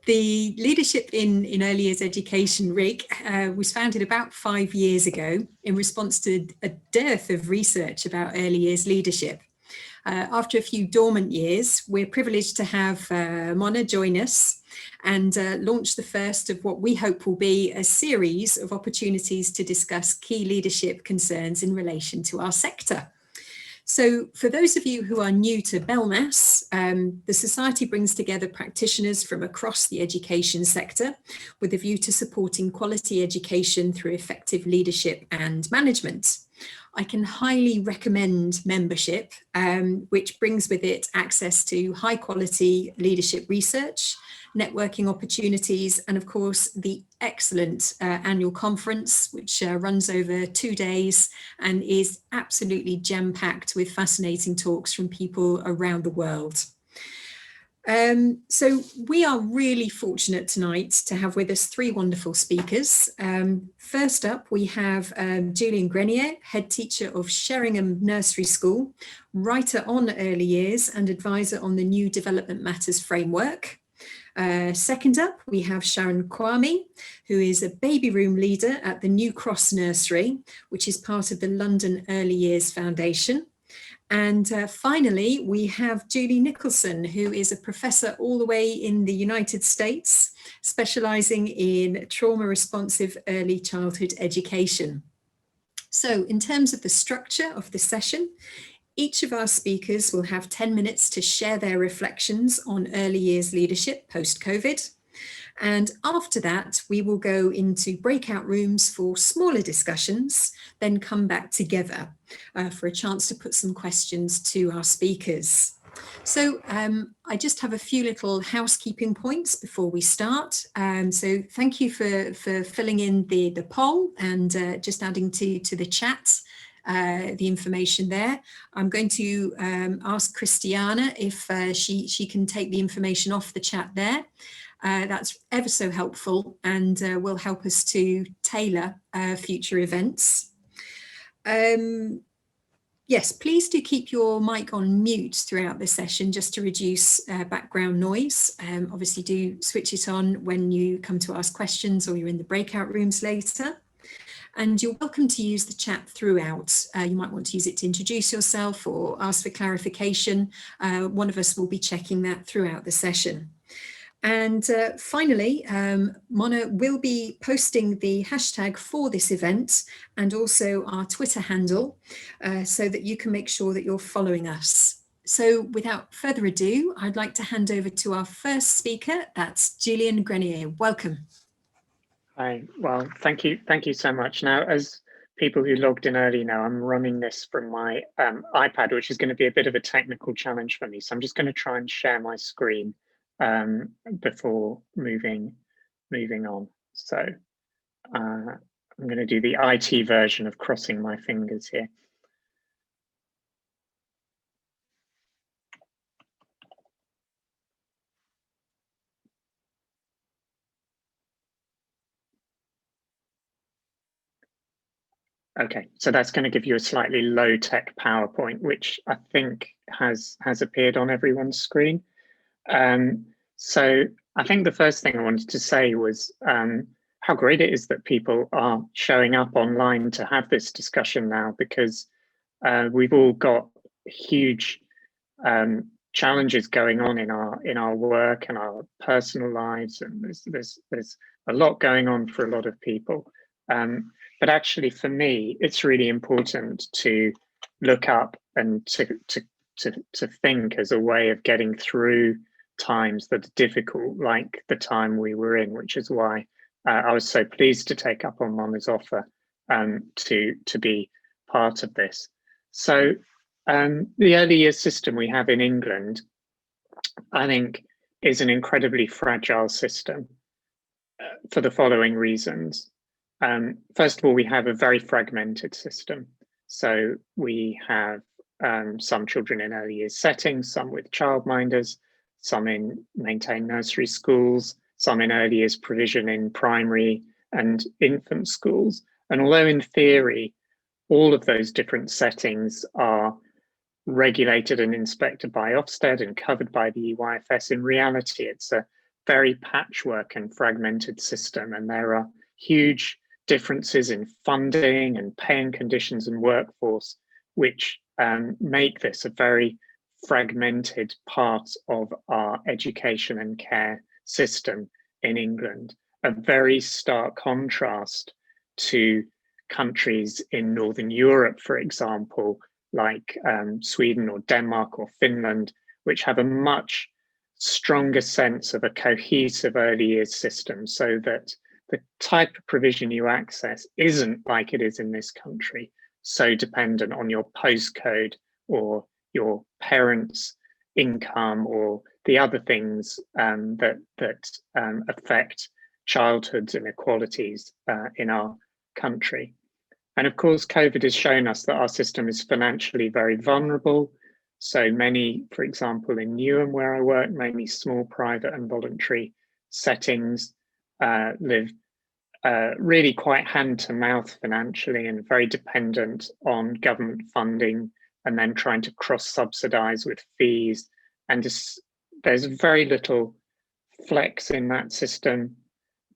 The Leadership in Early Years Education RIG was founded about 5 years ago in response to a dearth of research about early years leadership. After a few dormant years, we're privileged to have Mona join us and launch the first of what we hope will be a series of opportunities to discuss key leadership concerns in relation to our sector. So for those of you who are new to BELMAS, the Society brings together practitioners from across the education sector with a view to supporting quality education through effective leadership and management. I can highly recommend membership, which brings with it access to high quality leadership research, networking opportunities, and of course the excellent annual conference, which runs over 2 days and is absolutely jam-packed with fascinating talks from people around the world. So we are really fortunate tonight to have with us 3 wonderful speakers. First up, we have Julian Grenier, head teacher of Sheringham Nursery School, writer on early years and advisor on the new Development Matters framework. Second up, we have Sharon Kwame, who is a baby room leader at the New Cross Nursery, which is part of the London Early Years Foundation. And finally, we have Julie Nicholson, who is a professor all the way in the United States, specialising in trauma-responsive early childhood education. So in terms of the structure of the session, each of our speakers will have 10 minutes to share their reflections on early years leadership post-COVID. And after that, we will go into breakout rooms for smaller discussions, then come back together for a chance to put some questions to our speakers. So I just have a few little housekeeping points before we start. So thank you for filling in the poll and just adding to the chat the information there. I'm going to ask Christiana if she can take the information off the chat there. That's ever so helpful and will help us to tailor future events. Yes, please do keep your mic on mute throughout the session just to reduce background noise. Obviously do switch it on when you come to ask questions or you're in the breakout rooms later. And you're welcome to use the chat throughout. You might want to use it to introduce yourself or ask for clarification. One of us will be checking that throughout the session. And finally, Mona will be posting the hashtag for this event and also our Twitter handle so that you can make sure that you're following us. So without further ado, I'd like to hand over to our first speaker. That's Julian Grenier. Welcome. Hi, well, thank you so much. Now, as people who logged in early know, I'm running this from my iPad, which is going to be a bit of a technical challenge for me. So I'm just going to try and share my screen before moving on. So I'm going to do the IT version of crossing my fingers here. Okay, so that's going to give you a slightly low-tech PowerPoint, which I think has appeared on everyone's screen. So I think the first thing I wanted to say was how great it is that people are showing up online to have this discussion now, because we've all got huge challenges going on in our work and our personal lives, and there's a lot going on for a lot of people. But actually, for me, it's really important to look up and to think as a way of getting through times that are difficult, like the time we were in, which is why I was so pleased to take up on Mona's offer to be part of this. So the early years system we have in England, I think, is an incredibly fragile system for the following reasons. First of all, we have a very fragmented system. So we have some children in early years settings, some with childminders, some in maintained nursery schools, some in early years provision in primary and infant schools. And although in theory, all of those different settings are regulated and inspected by Ofsted and covered by the EYFS, in reality, it's a very patchwork and fragmented system, and there are huge differences in funding and paying conditions and workforce, which make this a very fragmented part of our education and care system in England, a very stark contrast to countries in Northern Europe, for example, like Sweden or Denmark or Finland, which have a much stronger sense of a cohesive early years system, so that the type of provision you access isn't like it is in this country, so dependent on your postcode or your parents' income or the other things that affect childhood's inequalities in our country. And of course, COVID has shown us that our system is financially very vulnerable. So many, for example, in Newham, where I work, many small private and voluntary settings live really quite hand to mouth financially and very dependent on government funding, and then trying to cross subsidize with fees. And there's very little flex in that system.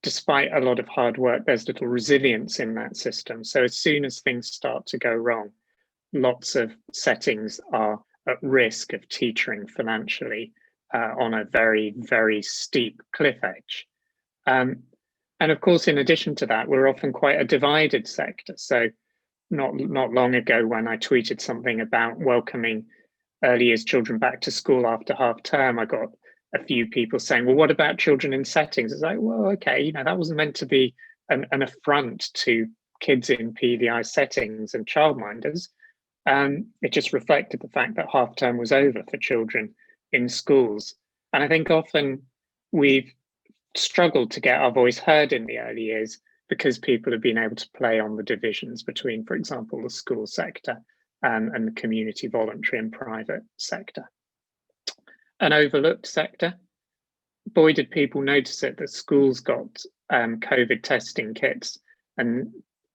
Despite a lot of hard work, there's little resilience in that system. So as soon as things start to go wrong, lots of settings are at risk of teetering financially on a very, very steep cliff edge. And of course, in addition to that, we're often quite a divided sector. So not long ago, when I tweeted something about welcoming early years children back to school after half term, I got a few people saying, well, what about children in settings? It's like, well, okay, you know, that wasn't meant to be an affront to kids in PVI settings and childminders. It just reflected the fact that half term was over for children in schools. And I think often we've struggled to get our voice heard in the early years because people have been able to play on the divisions between, for example, the school sector and the community voluntary and private sector. An overlooked sector. Boy, did people notice it, that schools got COVID testing kits and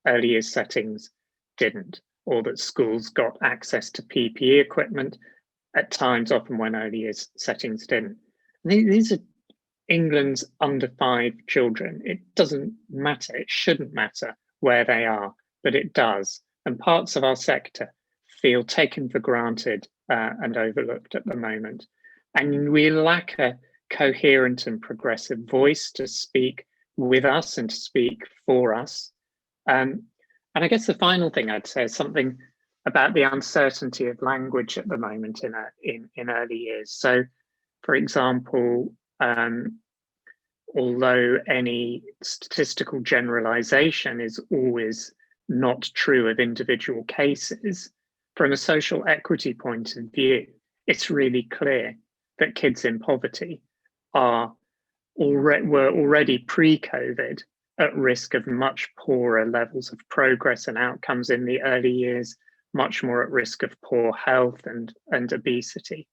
early years settings didn't, or that schools got access to PPE equipment at times, often when early years settings didn't. These are England's under 5 children. It doesn't matter, it shouldn't matter where they are, but it does. And parts of our sector feel taken for granted and overlooked at the moment. And we lack a coherent and progressive voice to speak with us and to speak for us. And I guess the final thing I'd say is something about the uncertainty of language at the moment in early years. So, for example, although any statistical generalization is always not true of individual cases, from a social equity point of view, it's really clear that kids in poverty were already pre-COVID at risk of much poorer levels of progress and outcomes in the early years, much more at risk of poor health and obesity.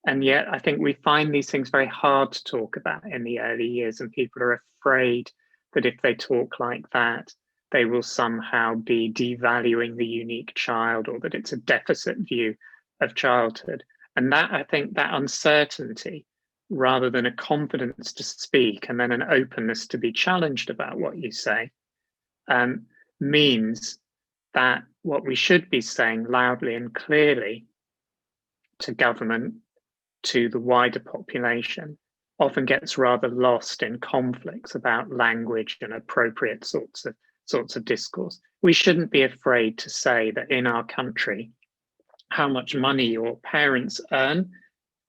And yet I think we find these things very hard to talk about in the early years, and people are afraid that if they talk like that, they will somehow be devaluing the unique child, or that it's a deficit view of childhood. And that, I think, that uncertainty, rather than a confidence to speak and then an openness to be challenged about what you say, means that what we should be saying loudly and clearly to government, to the wider population, often gets rather lost in conflicts about language and appropriate sorts of discourse. We shouldn't be afraid to say that in our country, how much money your parents earn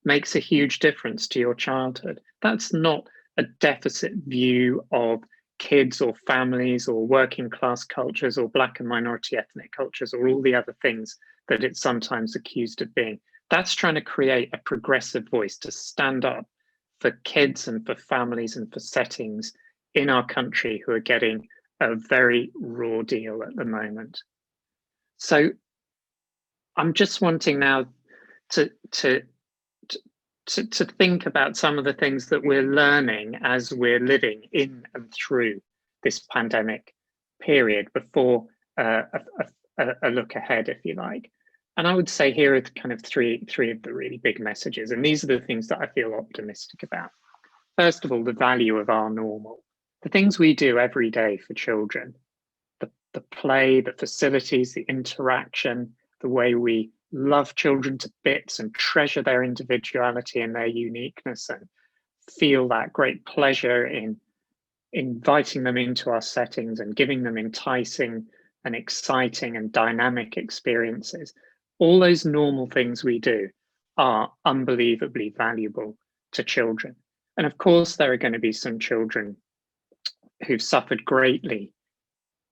makes a huge difference to your childhood. That's not a deficit view of kids or families or working class cultures or Black and minority ethnic cultures or all the other things that it's sometimes accused of being. That's trying to create a progressive voice to stand up for kids and for families and for settings in our country who are getting a very raw deal at the moment. So I'm just wanting now to think about some of the things that we're learning as we're living in and through this pandemic period before a look ahead, if you like. And I would say here are kind of three of the really big messages, and these are the things that I feel optimistic about. first of all, the value of our normal, the things we do every day for children, the play, the facilities, the interaction, the way we love children to bits and treasure their individuality and their uniqueness and feel that great pleasure in inviting them into our settings and giving them enticing and exciting and dynamic experiences. All those normal things we do are unbelievably valuable to children. And of course, there are going to be some children who've suffered greatly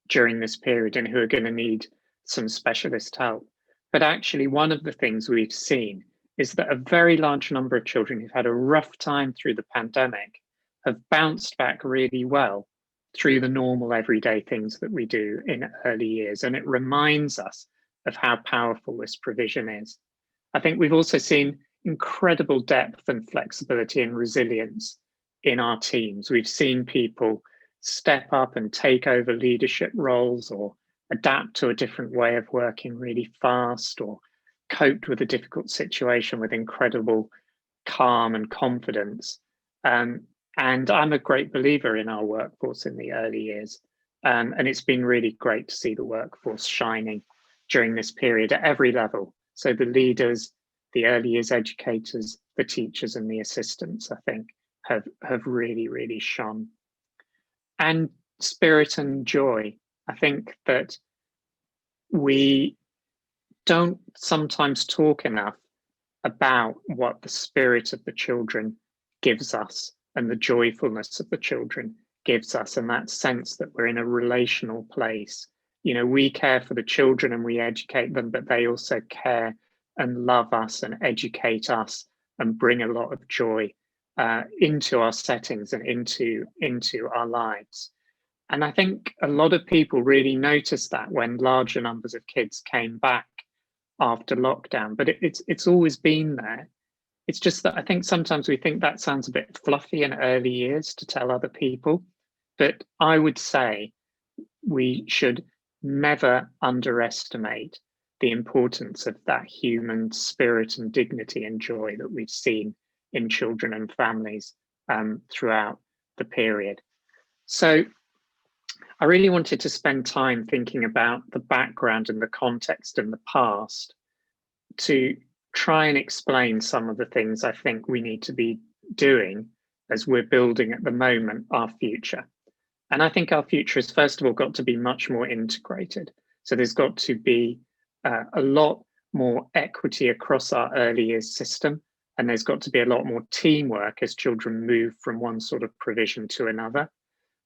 during this period and who are going to need some specialist help. But actually, one of the things we've seen is that a very large number of children who've had a rough time through the pandemic have bounced back really well through the normal everyday things that we do in early years. And it reminds us of how powerful this provision is. I think we've also seen incredible depth and flexibility and resilience in our teams. We've seen people step up and take over leadership roles or adapt to a different way of working really fast or coped with a difficult situation with incredible calm and confidence. And I'm a great believer in our workforce in the early years. And it's been really great to see the workforce shining during this period at every level. So the leaders, the early years educators, the teachers and the assistants, I think, have really, really shone. And spirit and joy. I think that we don't sometimes talk enough about what the spirit of the children gives us and the joyfulness of the children gives us, and that sense that we're in a relational place. You know, we care for the children and we educate them, but they also care and love us and educate us and bring a lot of joy into our settings and into our lives. And I think a lot of people really noticed that when larger numbers of kids came back after lockdown, but it's always been there. It's just that I think sometimes we think that sounds a bit fluffy in early years to tell other people, but I would say we should never underestimate the importance of that human spirit and dignity and joy that we've seen in children and families throughout the period. So I really wanted to spend time thinking about the background and the context and the past to try and explain some of the things I think we need to be doing as we're building at the moment our future. And I think our future has first of all got to be much more integrated. So there's got to be a lot more equity across our early years system, and there's got to be a lot more teamwork as children move from one sort of provision to another.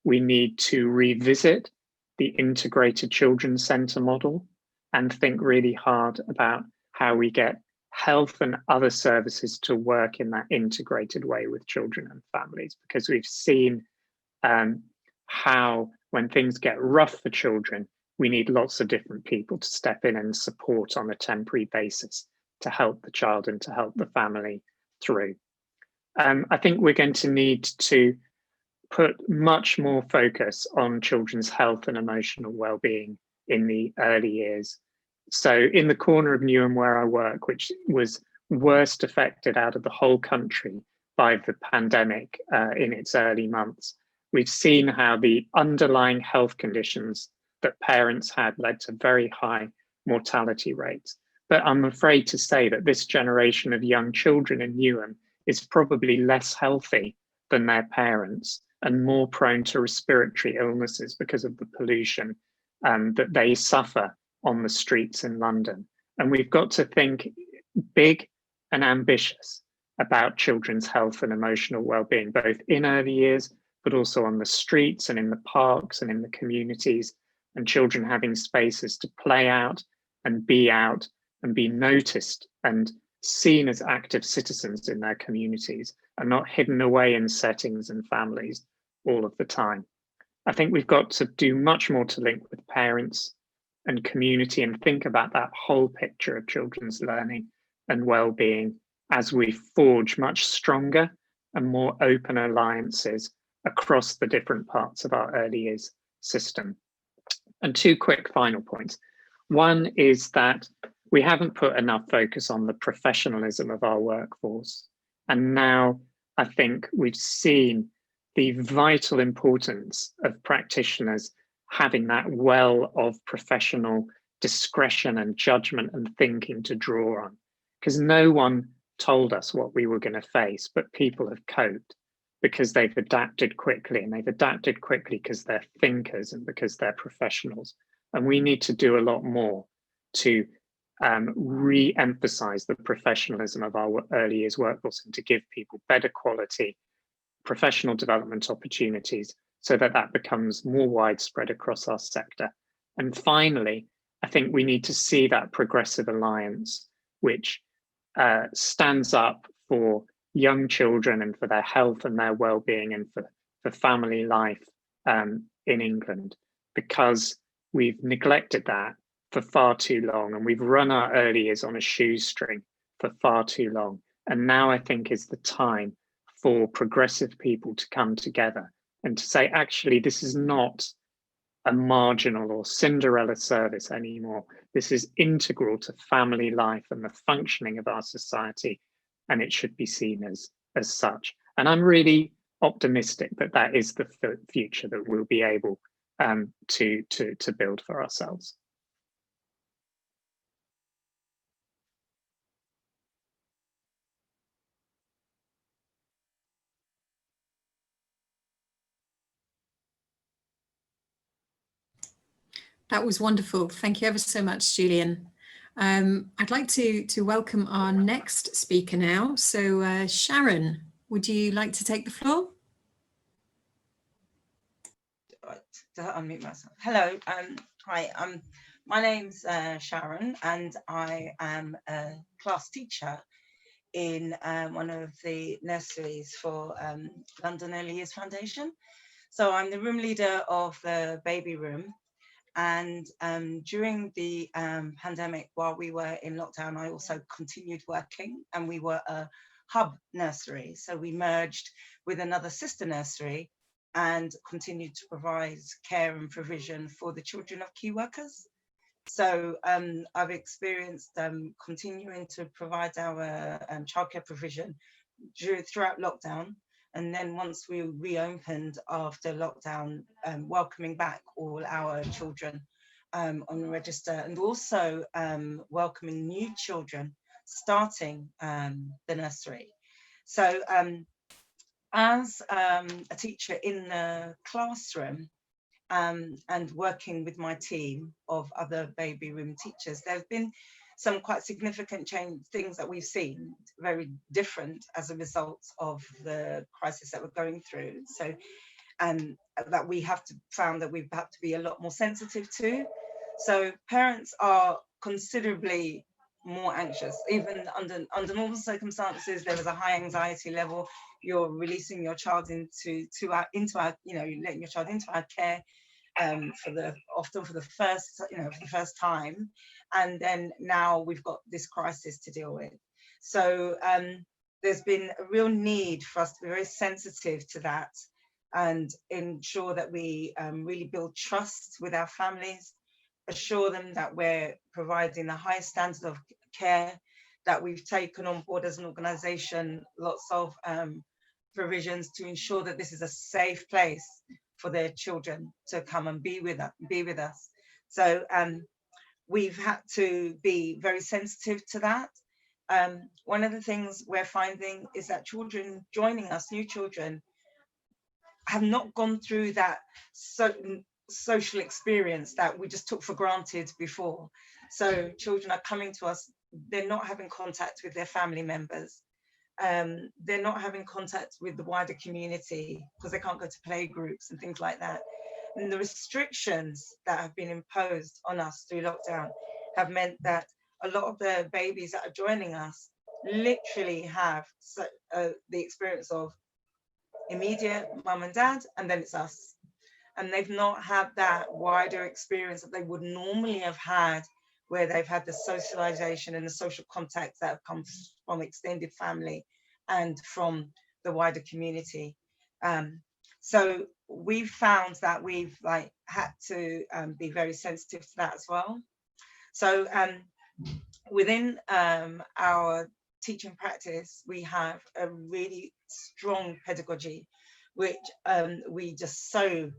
We need to revisit the integrated children's centre model and think really hard about how we get health and other services to work in that integrated way with children and families, because we've seen how when things get rough for children, we need lots of different people to step in and support on a temporary basis to help the child and to help the family through. I think we're going to need to put much more focus on children's health and emotional well-being in the early years. So in the corner of Newham where I work, which was worst affected out of the whole country by the pandemic in its early months, we've seen how the underlying health conditions that parents had led to very high mortality rates. But I'm afraid to say that this generation of young children in Newham is probably less healthy than their parents and more prone to respiratory illnesses because of the pollution that they suffer on the streets in London. And we've got to think big and ambitious about children's health and emotional well-being, both in early years, but also on the streets and in the parks and in the communities, and children having spaces to play out and be noticed and seen as active citizens in their communities and not hidden away in settings and families all of the time. I think we've got to do much more to link with parents and community and think about that whole picture of children's learning and well-being as we forge much stronger and more open alliances across the different parts of our early years system. And two quick final points. One is that we haven't put enough focus on the professionalism of our workforce. And now I think we've seen the vital importance of practitioners having that well of professional discretion and judgment and thinking to draw on, because no one told us what we were going to face, but people have coped because they've adapted quickly, and they've adapted quickly because they're thinkers and because they're professionals. And we need to do a lot more to re-emphasize the professionalism of our early years workforce and to give people better quality professional development opportunities so that that becomes more widespread across our sector. And finally, I think we need to see that progressive alliance, which stands up for young children and for their health and their well-being and for family life in England, because we've neglected that for far too long, and we've run our early years on a shoestring for far too long. And now I think is the time for progressive people to come together and to say, actually, this is not a marginal or Cinderella service anymore. This is integral to family life and the functioning of our society, and it should be seen as such. And I'm really optimistic that that is the future that we'll be able to build for ourselves. That was wonderful. Thank you ever so much, Julian. I'd like to welcome our next speaker now. So Sharon, would you like to take the floor? Right, to unmute myself. Hello, hi, my name's Sharon, and I am a class teacher in one of the nurseries for London Early Years Foundation. So I'm the room leader of the baby room. And during the pandemic, while we were in lockdown, I also continued working, and we were a hub nursery. So we merged with another sister nursery and continued to provide care and provision for the children of key workers. So I've experienced continuing to provide our childcare provision throughout lockdown. And then once we reopened after lockdown, welcoming back all our children on the register, and also welcoming new children starting the nursery. So as a teacher in the classroom and working with my team of other baby room teachers, there have been some quite significant things that we've seen, very different as a result of the crisis that we're going through. So that we have found that we've had to be a lot more sensitive to. So parents are considerably more anxious, even under normal circumstances. There was a high anxiety level. You're releasing your child into our, you know, letting your child into our care often for the first time, and then now we've got this crisis to deal with. So there's been a real need for us to be very sensitive to that and ensure that we really build trust with our families, assure them that we're providing the highest standard of care, that we've taken on board as an organisation lots of provisions to ensure that this is a safe place for their children to come and be with us. So we've had to be very sensitive to that. One of the things we're finding is that children joining us, new children, have not gone through that social experience that we just took for granted before. So children are coming to us, they're not having contact with their family members. They're not having contact with the wider community because they can't go to play groups and things like that. And the restrictions that have been imposed on us through lockdown have meant that a lot of the babies that are joining us literally have the experience of immediate mum and dad, and then it's us. And they've not had that wider experience that they would normally have had, where they've had the socialization and the social contacts that have come from extended family and from the wider community. So we've found that we've had to be very sensitive to that as well. So within our teaching practice, we have a really strong pedagogy, which we just so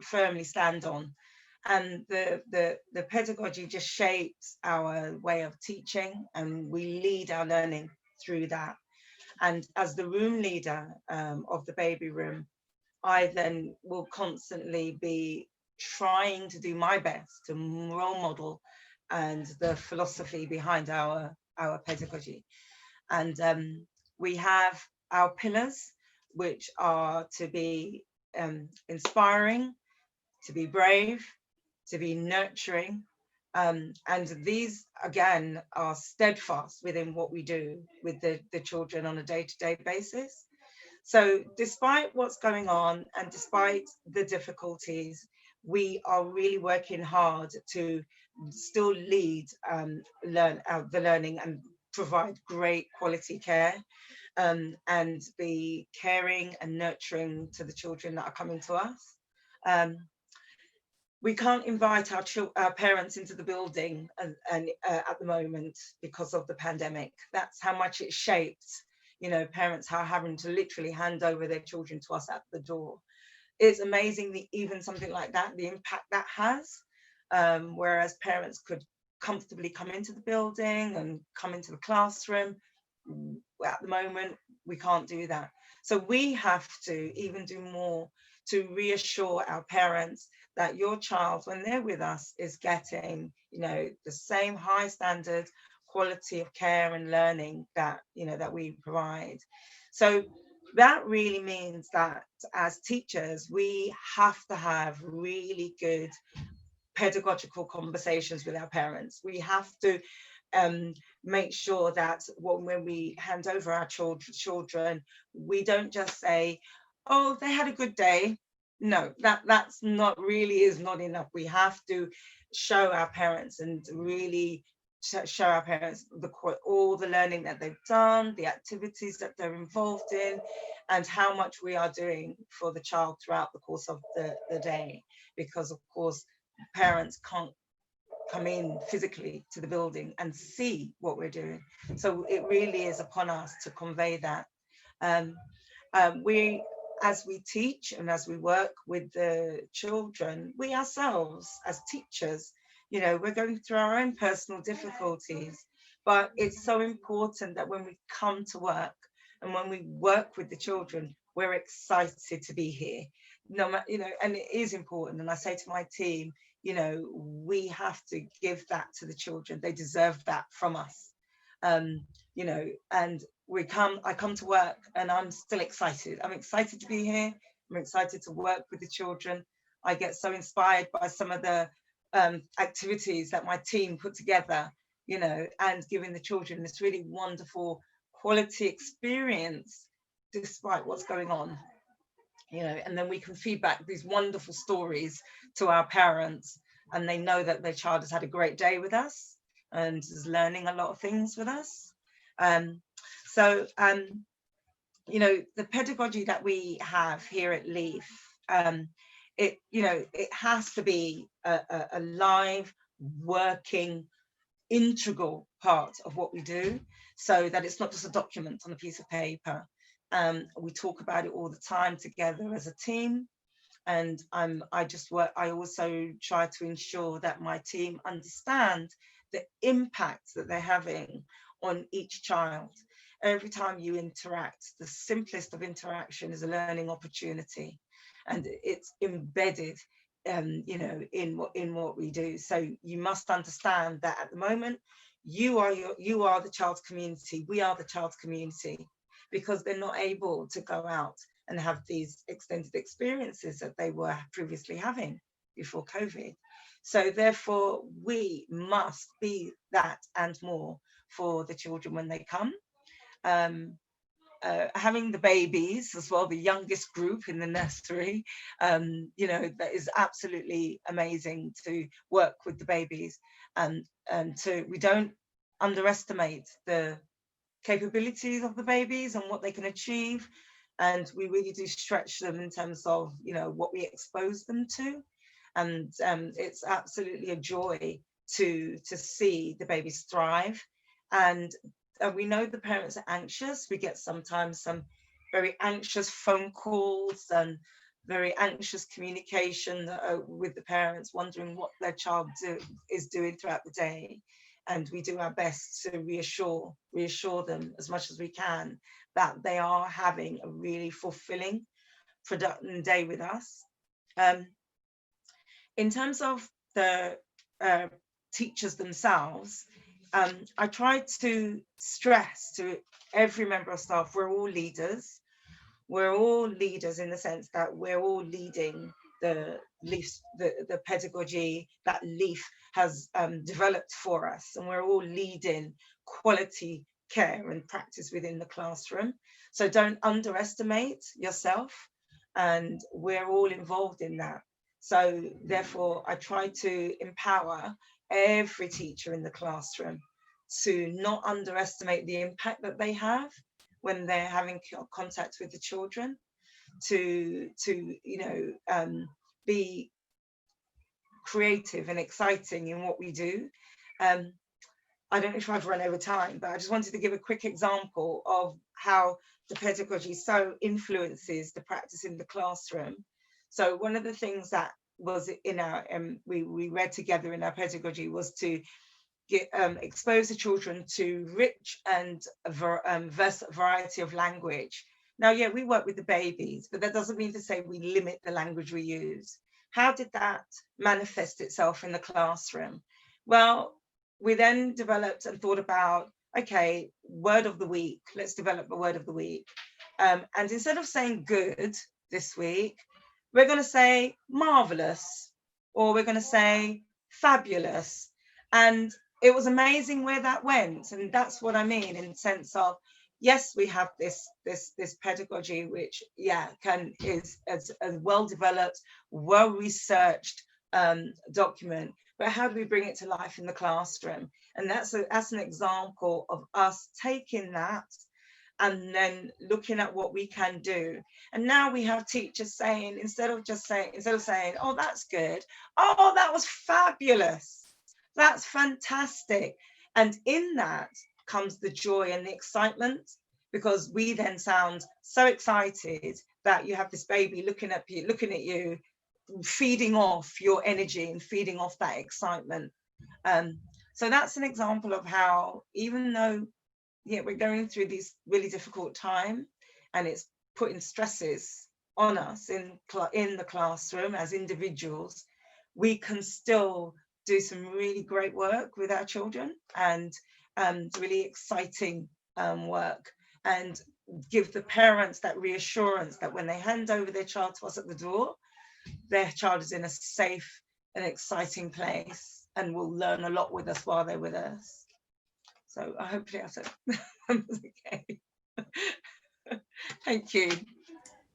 firmly stand on. And the pedagogy just shapes our way of teaching, and we lead our learning through that. And as the room leader of the baby room, I then will constantly be trying to do my best to role model and the philosophy behind our pedagogy. And we have our pillars, which are to be inspiring, to be brave, to be nurturing. And these, again, are steadfast within what we do with the children on a day-to-day basis. So despite what's going on and despite the difficulties, we are really working hard to still lead the learning and provide great quality care, and be caring and nurturing to the children that are coming to us. We can't invite our parents into the building and at the moment because of the pandemic. That's how much it shaped, you know, parents are having to literally hand over their children to us at the door. It's amazing even something like that, the impact that has, whereas parents could comfortably come into the building and come into the classroom. At the moment, we can't do that. So we have to even do more to reassure our parents that your child, when they're with us, is getting, you know, the same high standard quality of care and learning that, you know, that we provide. So that really means that as teachers, we have to have really good pedagogical conversations with our parents. We have to make sure that when we hand over our children, we don't just say, oh, they had a good day. No, that's not really is not enough. We have to show our parents and really show our parents all the learning that they've done, the activities that they're involved in, and how much we are doing for the child throughout the course of the day. Because of course, parents can't come in physically to the building and see what we're doing. So it really is upon us to convey that. As we teach and as we work with the children, we ourselves as teachers, you know, we're going through our own personal difficulties, but it's so important that when we come to work and when we work with the children, we're excited to be here. No matter, you know, and it is important. And I say to my team, you know, we have to give that to the children. They deserve that from us. You know, and I come to work and I'm still excited. I'm excited to be here. I'm excited to work with the children. I get so inspired by some of the activities that my team put together, you know, and giving the children this really wonderful quality experience despite what's going on, you know, and then we can feed back these wonderful stories to our parents, and they know that their child has had a great day with us and is learning a lot of things with us. You know, the pedagogy that we have here at LEAF, it, you know, it has to be a live, working, integral part of what we do, so that it's not just a document on a piece of paper. We talk about it all the time together as a team. And I also try to ensure that my team understand the impact that they're having on each child. Every time you interact, the simplest of interaction is a learning opportunity, and it's embedded, you know, in what we do. So you must understand that at the moment, you are the child's community. We are the child's community, because they're not able to go out and have these extended experiences that they were previously having before COVID. So therefore, we must be that and more for the children when they come. Having the babies as well, the youngest group in the nursery, you know, that is absolutely amazing to work with the babies, and we don't underestimate the capabilities of the babies and what they can achieve, and we really do stretch them in terms of, you know, what we expose them to. And it's absolutely a joy to see the babies thrive. And we know the parents are anxious. We get sometimes some very anxious phone calls and very anxious communication with the parents, wondering what their child is doing throughout the day. And we do our best to reassure them as much as we can that they are having a really fulfilling, productive day with us. In terms of the teachers themselves, I try to stress to every member of staff, we're all leaders. We're all leaders in the sense that we're all leading the pedagogy that LEAF has developed for us, and we're all leading quality care and practice within the classroom. So don't underestimate yourself, and we're all involved in that. So therefore, I try to empower every teacher in the classroom to not underestimate the impact that they have when they're having contact with the children, to be creative and exciting in what we do. I don't know if I've run over time, but I just wanted to give a quick example of how the pedagogy so influences the practice in the classroom. So one of the things that was in our, we read together in our pedagogy was to expose the children to rich and variety of language. Now, yeah, we work with the babies, but that doesn't mean to say we limit the language we use. How did that manifest itself in the classroom? Well, we then developed and thought about, okay, word of the week, let's develop a word of the week. And instead of saying good this week, we're going to say marvelous, or we're going to say fabulous. And it was amazing where that went. And that's what I mean in the sense of, yes, we have this pedagogy, which, yeah, is a well-developed, well-researched document, but how do we bring it to life in the classroom? And that's an example of us taking that and then looking at what we can do. And now we have teachers saying, instead of saying, oh, that's good, oh, that was fabulous, that's fantastic. And in that comes the joy and the excitement, because we then sound so excited that you have this baby looking at you, feeding off your energy and feeding off that excitement. So that's an example of how, even though, yeah, we're going through this really difficult time and it's putting stresses on us in the classroom as individuals, we can still do some really great work with our children, and really exciting work, and give the parents that reassurance that when they hand over their child to us at the door, their child is in a safe and exciting place and will learn a lot with us while they're with us. So hopefully I said okay. Thank you.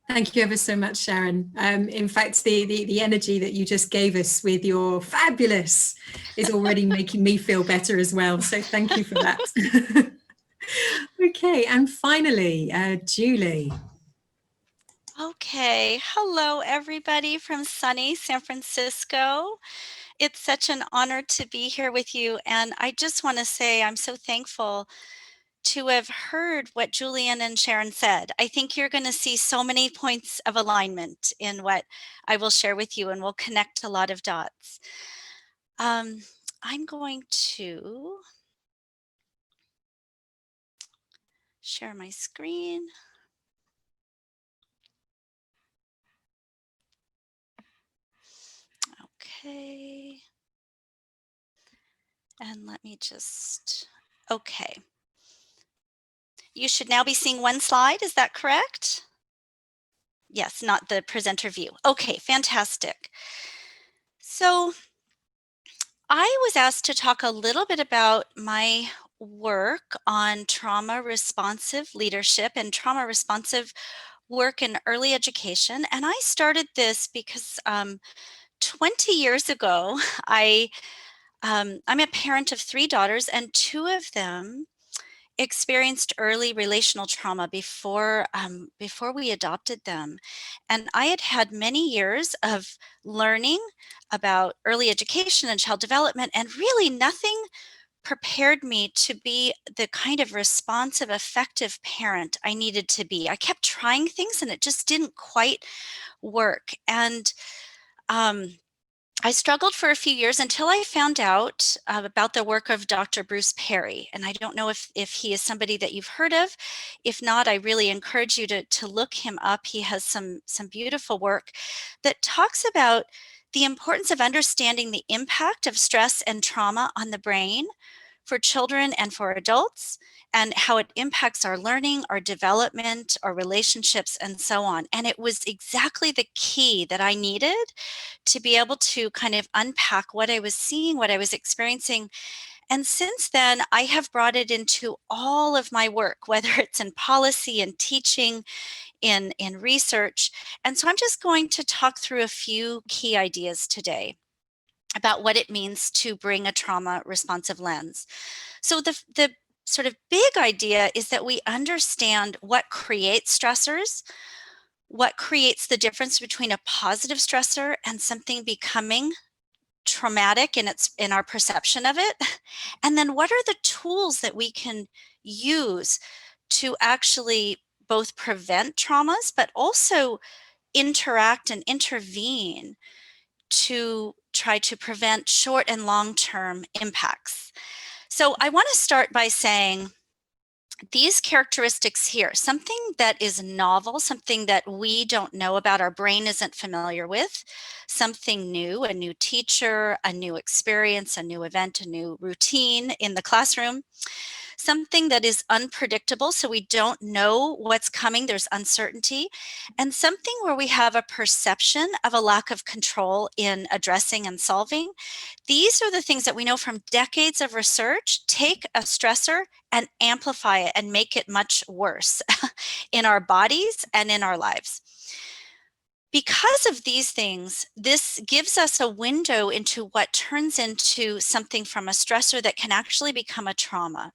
Thank you ever so much, Sharon. In fact, the energy that you just gave us with your fabulous is already making me feel better as well. So thank you for that. Okay, and finally, Julie. Okay, hello everybody from sunny San Francisco. It's such an honor to be here with you, and I just want to say I'm so thankful to have heard what Julian and Sharon said. I think you're going to see so many points of alignment in what I will share with you, and we'll connect a lot of dots. I'm going to share my screen. Okay. And let me just, okay. You should now be seeing one slide, is that correct? Yes, not the presenter view. Okay, fantastic. So I was asked to talk a little bit about my work on trauma responsive leadership and trauma responsive work in early education. And I started this because 20 years ago, I'm a parent of 3 daughters, and 2 of them experienced early relational trauma before we adopted them. And I had had many years of learning about early education and child development, and really nothing prepared me to be the kind of responsive, effective parent I needed to be. I kept trying things and it just didn't quite work. And I struggled for a few years until I found out about the work of Dr. Bruce Perry. And I don't know if he is somebody that you've heard of. If not, I really encourage you to look him up. He has some beautiful work that talks about the importance of understanding the impact of stress and trauma on the brain for children and for adults, and how it impacts our learning, our development, our relationships, and so on. And it was exactly the key that I needed to be able to kind of unpack what I was seeing, what I was experiencing. And since then, I have brought it into all of my work, whether it's in policy and teaching, in research. And so I'm just going to talk through a few key ideas today about what it means to bring a trauma responsive lens. So the sort of big idea is that we understand what creates stressors, what creates the difference between a positive stressor and something becoming traumatic in our perception of it, and then what are the tools that we can use to actually both prevent traumas but also interact and intervene to try to prevent short and long-term impacts. So I want to start by saying these characteristics here, something that is novel, something that we don't know about, our brain isn't familiar with, something new, a new teacher, a new experience, a new event, a new routine in the classroom, something that is unpredictable, so we don't know what's coming, there's uncertainty, and something where we have a perception of a lack of control in addressing and solving. These are the things that we know from decades of research take a stressor and amplify it and make it much worse in our bodies and in our lives. Because of these things, this gives us a window into what turns into something from a stressor that can actually become a trauma.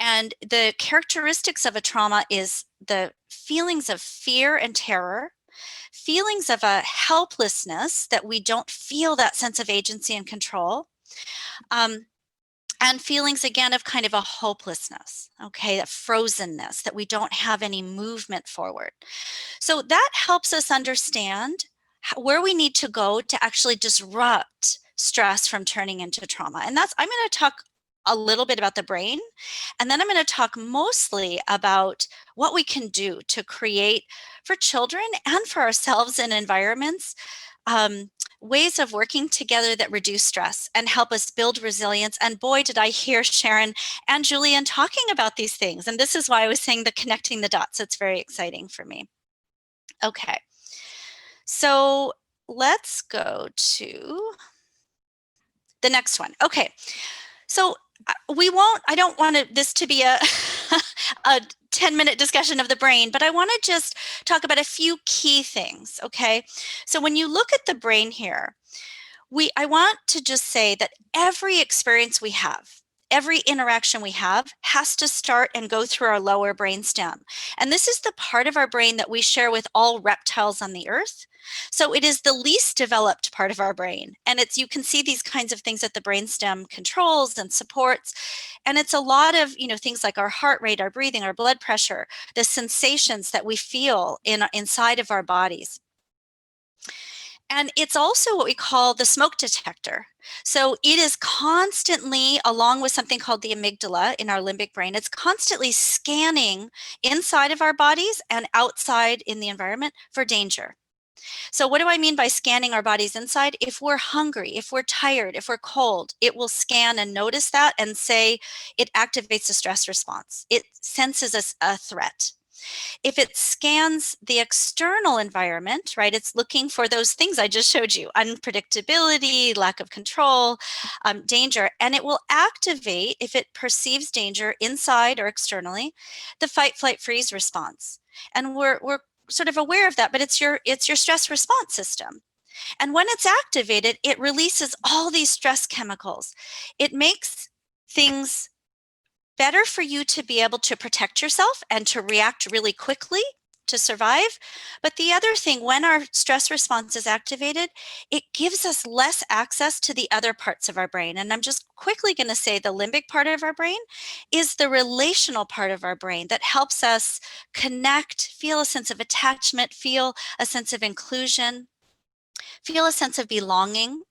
And the characteristics of a trauma is the feelings of fear and terror, feelings of a helplessness, that we don't feel that sense of agency and control, and feelings again of kind of a hopelessness, okay, that frozenness, that we don't have any movement forward. So that helps us understand where we need to go to actually disrupt stress from turning into trauma. And that's, I'm going to talk a little bit about the brain, and then I'm going to talk mostly about what we can do to create for children and for ourselves in environments ways of working together that reduce stress and help us build resilience. And boy, did I hear Sharon and Julian talking about these things. And this is why I was saying the connecting the dots. It's very exciting for me. Okay, so let's go to the next one. Okay, so I don't want this to be a 10-minute discussion of the brain, but I want to just talk about a few key things, okay? So when you look at the brain here, I want to just say that every experience we have, every interaction we have has to start and go through our lower brainstem. And this is the part of our brain that we share with all reptiles on the earth. So it is the least developed part of our brain. And you can see these kinds of things that the brainstem controls and supports. And it's a lot of, things like our heart rate, our breathing, our blood pressure, the sensations that we feel inside of our bodies. And it's also what we call the smoke detector. So it is constantly, along with something called the amygdala in our limbic brain, it's constantly scanning inside of our bodies and outside in the environment for danger. So what do I mean by scanning our bodies inside? If we're hungry, if we're tired, if we're cold, it will scan and notice that and say it activates a stress response. It senses a threat. If it scans the external environment, right, it's looking for those things I just showed you, unpredictability, lack of control, danger, and it will activate, if it perceives danger inside or externally, the fight, flight, freeze response. And we're sort of aware of that, but it's your stress response system. And when it's activated, it releases all these stress chemicals. It makes things better for you to be able to protect yourself and to react really quickly to survive. But the other thing, when our stress response is activated, it gives us less access to the other parts of our brain. And I'm just quickly going to say the limbic part of our brain is the relational part of our brain that helps us connect, feel a sense of attachment, feel a sense of inclusion, feel a sense of belonging.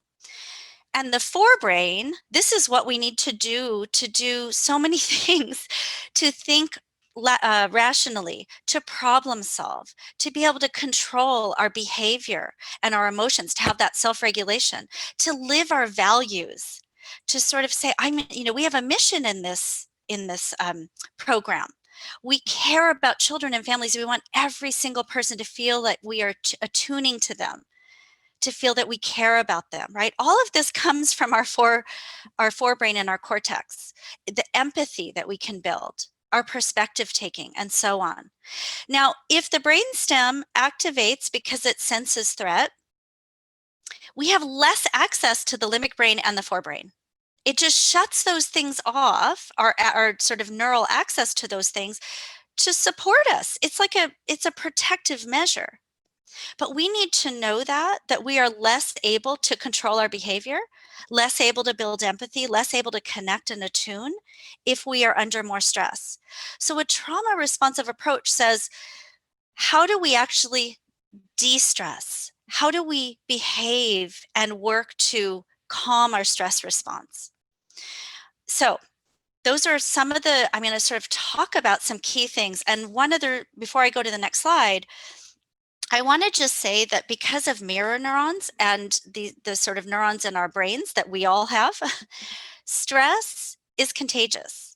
And the forebrain, this is what we need to do so many things, to think rationally, to problem solve, to be able to control our behavior and our emotions, to have that self-regulation, to live our values, to sort of say, we have a mission in this program. We care about children and families. We want every single person to feel that we are attuning to them, to feel that we care about them, right? All of this comes from our forebrain and our cortex, the empathy that we can build, our perspective taking, and so on. Now, if the brainstem activates because it senses threat, we have less access to the limbic brain and the forebrain. It just shuts those things off, our sort of neural access to those things, to support us. It's a protective measure. But we need to know that we are less able to control our behavior, less able to build empathy, less able to connect and attune if we are under more stress. So a trauma responsive approach says, how do we actually de-stress? How do we behave and work to calm our stress response? So those are some of I'm going to sort of talk about some key things. And before I go to the next slide, I want to just say that because of mirror neurons and the sort of neurons in our brains that we all have, stress is contagious.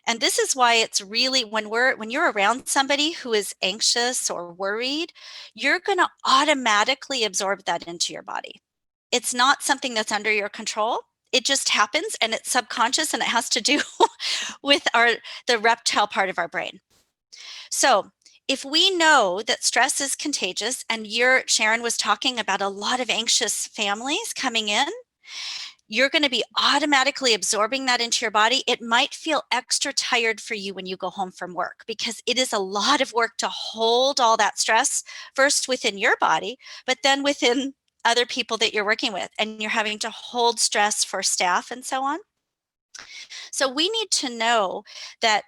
And this is why it's really, when you're around somebody who is anxious or worried, you're going to automatically absorb that into your body. It's not something that's under your control. It just happens, and it's subconscious, and it has to do with the reptile part of our brain. So if we know that stress is contagious, and Sharon was talking about a lot of anxious families coming in, you're going to be automatically absorbing that into your body. It might feel extra tired for you when you go home from work, because it is a lot of work to hold all that stress, first within your body, but then within other people that you're working with, and you're having to hold stress for staff and so on. So we need to know that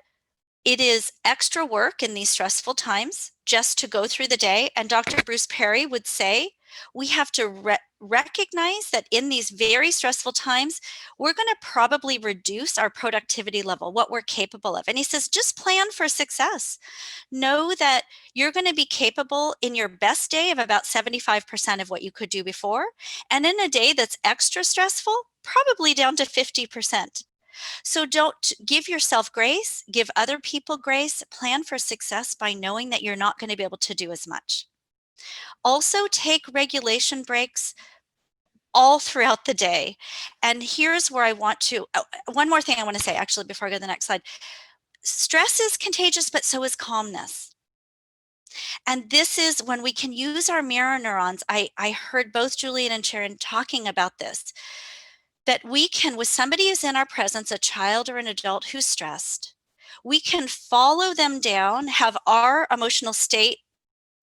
it is extra work in these stressful times just to go through the day. And Dr. Bruce Perry would say, we have to recognize that in these very stressful times, we're going to probably reduce our productivity level, what we're capable of. And he says, just plan for success. Know that you're going to be capable in your best day of about 75% of what you could do before. And in a day that's extra stressful, probably down to 50%. So don't give yourself grace, give other people grace, plan for success by knowing that you're not going to be able to do as much. Also, take regulation breaks all throughout the day. And here's where I want to, one more thing I want to say actually before I go to the next slide. Stress is contagious, but so is calmness. And this is when we can use our mirror neurons. I heard both Julian and Sharon talking about this, that we can, with somebody who's in our presence, a child or an adult who's stressed, we can follow them down, have our emotional state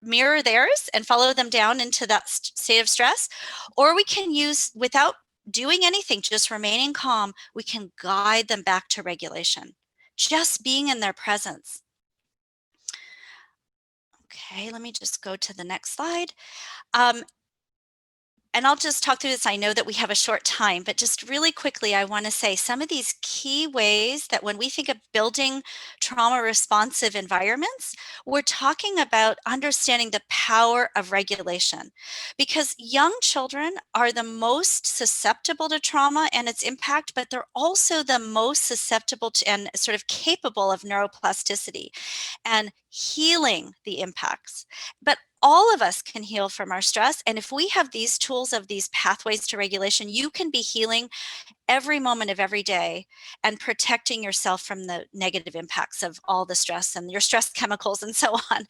mirror theirs and follow them down into that state of stress. Or we can use, without doing anything, just remaining calm, we can guide them back to regulation, just being in their presence. Okay, let me just go to the next slide. And I'll just talk through this. I know that we have a short time, but just really quickly, I want to say some of these key ways that when we think of building trauma responsive environments, we're talking about understanding the power of regulation, because young children are the most susceptible to trauma and its impact, but they're also the most susceptible to and sort of capable of neuroplasticity and healing the impacts. But all of us can heal from our stress. And if we have these tools of these pathways to regulation, you can be healing every moment of every day and protecting yourself from the negative impacts of all the stress and your stress chemicals and so on.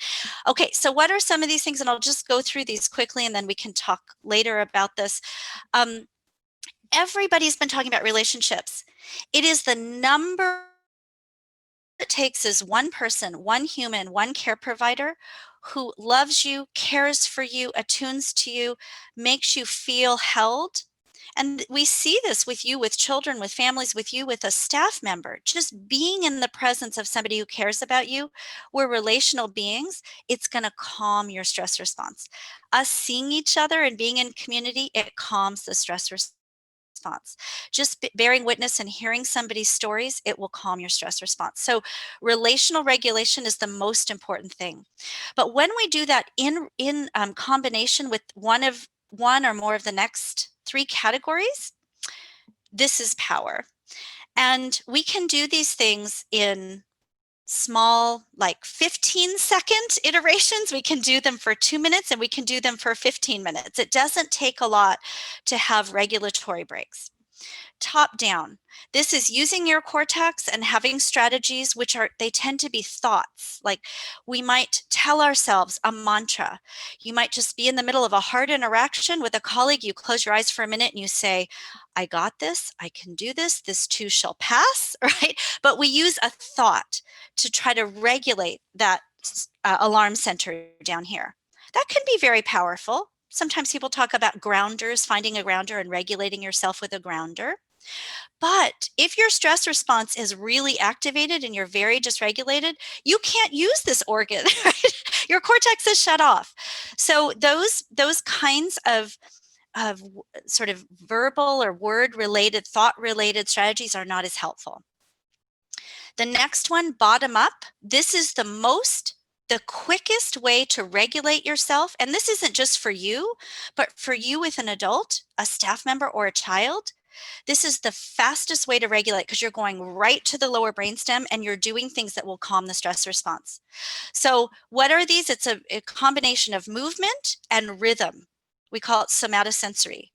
Okay, so what are some of these things? And I'll just go through these quickly and then we can talk later about this. Everybody's been talking about relationships. It is the number it takes is one person, one human, one care provider who loves you, cares for you, attunes to you, makes you feel held. And we see this with you, with children, with families, with you, with a staff member. Just being in the presence of somebody who cares about you. We're relational beings. It's going to calm your stress response. Us seeing each other and being in community, it calms the stress response. Just bearing witness and hearing somebody's stories, it will calm your stress response. So relational regulation is the most important thing. But when we do that in combination with one or more of the next 3 categories, this is power. And we can do these things in small, like 15-second iterations. We can do them for 2 minutes and we can do them for 15 minutes. It doesn't take a lot to have regulatory breaks. Top down. This is using your cortex and having strategies which they tend to be thoughts. Like we might tell ourselves a mantra. You might just be in the middle of a hard interaction with a colleague. You close your eyes for a minute and you say, I got this, I can do this, this too shall pass, right? But we use a thought to try to regulate that alarm center down here. That can be very powerful. Sometimes people talk about grounders, finding a grounder and regulating yourself with a grounder. But if your stress response is really activated and you're very dysregulated, you can't use this organ, right? Your cortex is shut off. So those kinds of sort of verbal or word-related, thought-related strategies are not as helpful. The next one, bottom up. This is the quickest way to regulate yourself. And this isn't just for you, but for you with an adult, a staff member, or a child. This is the fastest way to regulate because you're going right to the lower brainstem and you're doing things that will calm the stress response. So what are these? It's a combination of movement and rhythm. We call it somatosensory.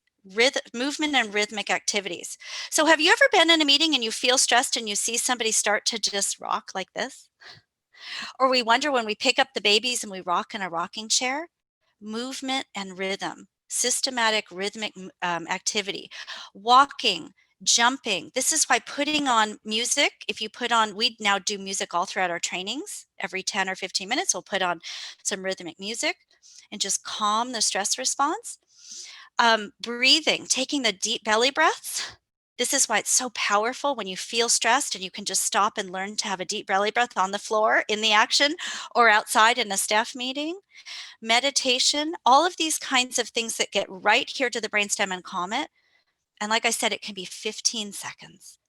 Movement and rhythmic activities. So have you ever been in a meeting and you feel stressed and you see somebody start to just rock like this? Or we wonder when we pick up the babies and we rock in a rocking chair? Movement and rhythm, systematic rhythmic activity, walking, jumping. This is why putting on music, we now do music all throughout our trainings. Every 10 or 15 minutes, we'll put on some rhythmic music and just calm the stress response. Breathing, taking the deep belly breaths. This is why it's so powerful when you feel stressed and you can just stop and learn to have a deep belly breath on the floor in the action or outside in a staff meeting. Meditation, all of these kinds of things that get right here to the brainstem and calm it. And like I said, it can be 15 seconds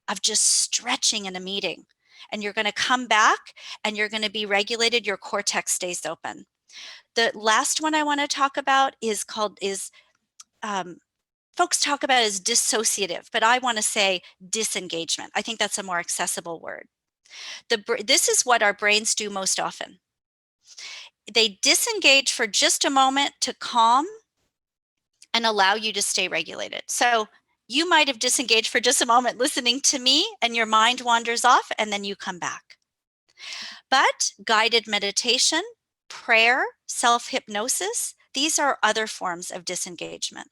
of just stretching in a meeting. And you're going to come back and you're going to be regulated. Your cortex stays open. The last one I want to talk about is folks talk about as dissociative, but I want to say disengagement. I think that's a more accessible word. This is what our brains do most often. They disengage for just a moment to calm and allow you to stay regulated. So you might have disengaged for just a moment listening to me and your mind wanders off and then you come back. But guided meditation, prayer, self-hypnosis, these are other forms of disengagement.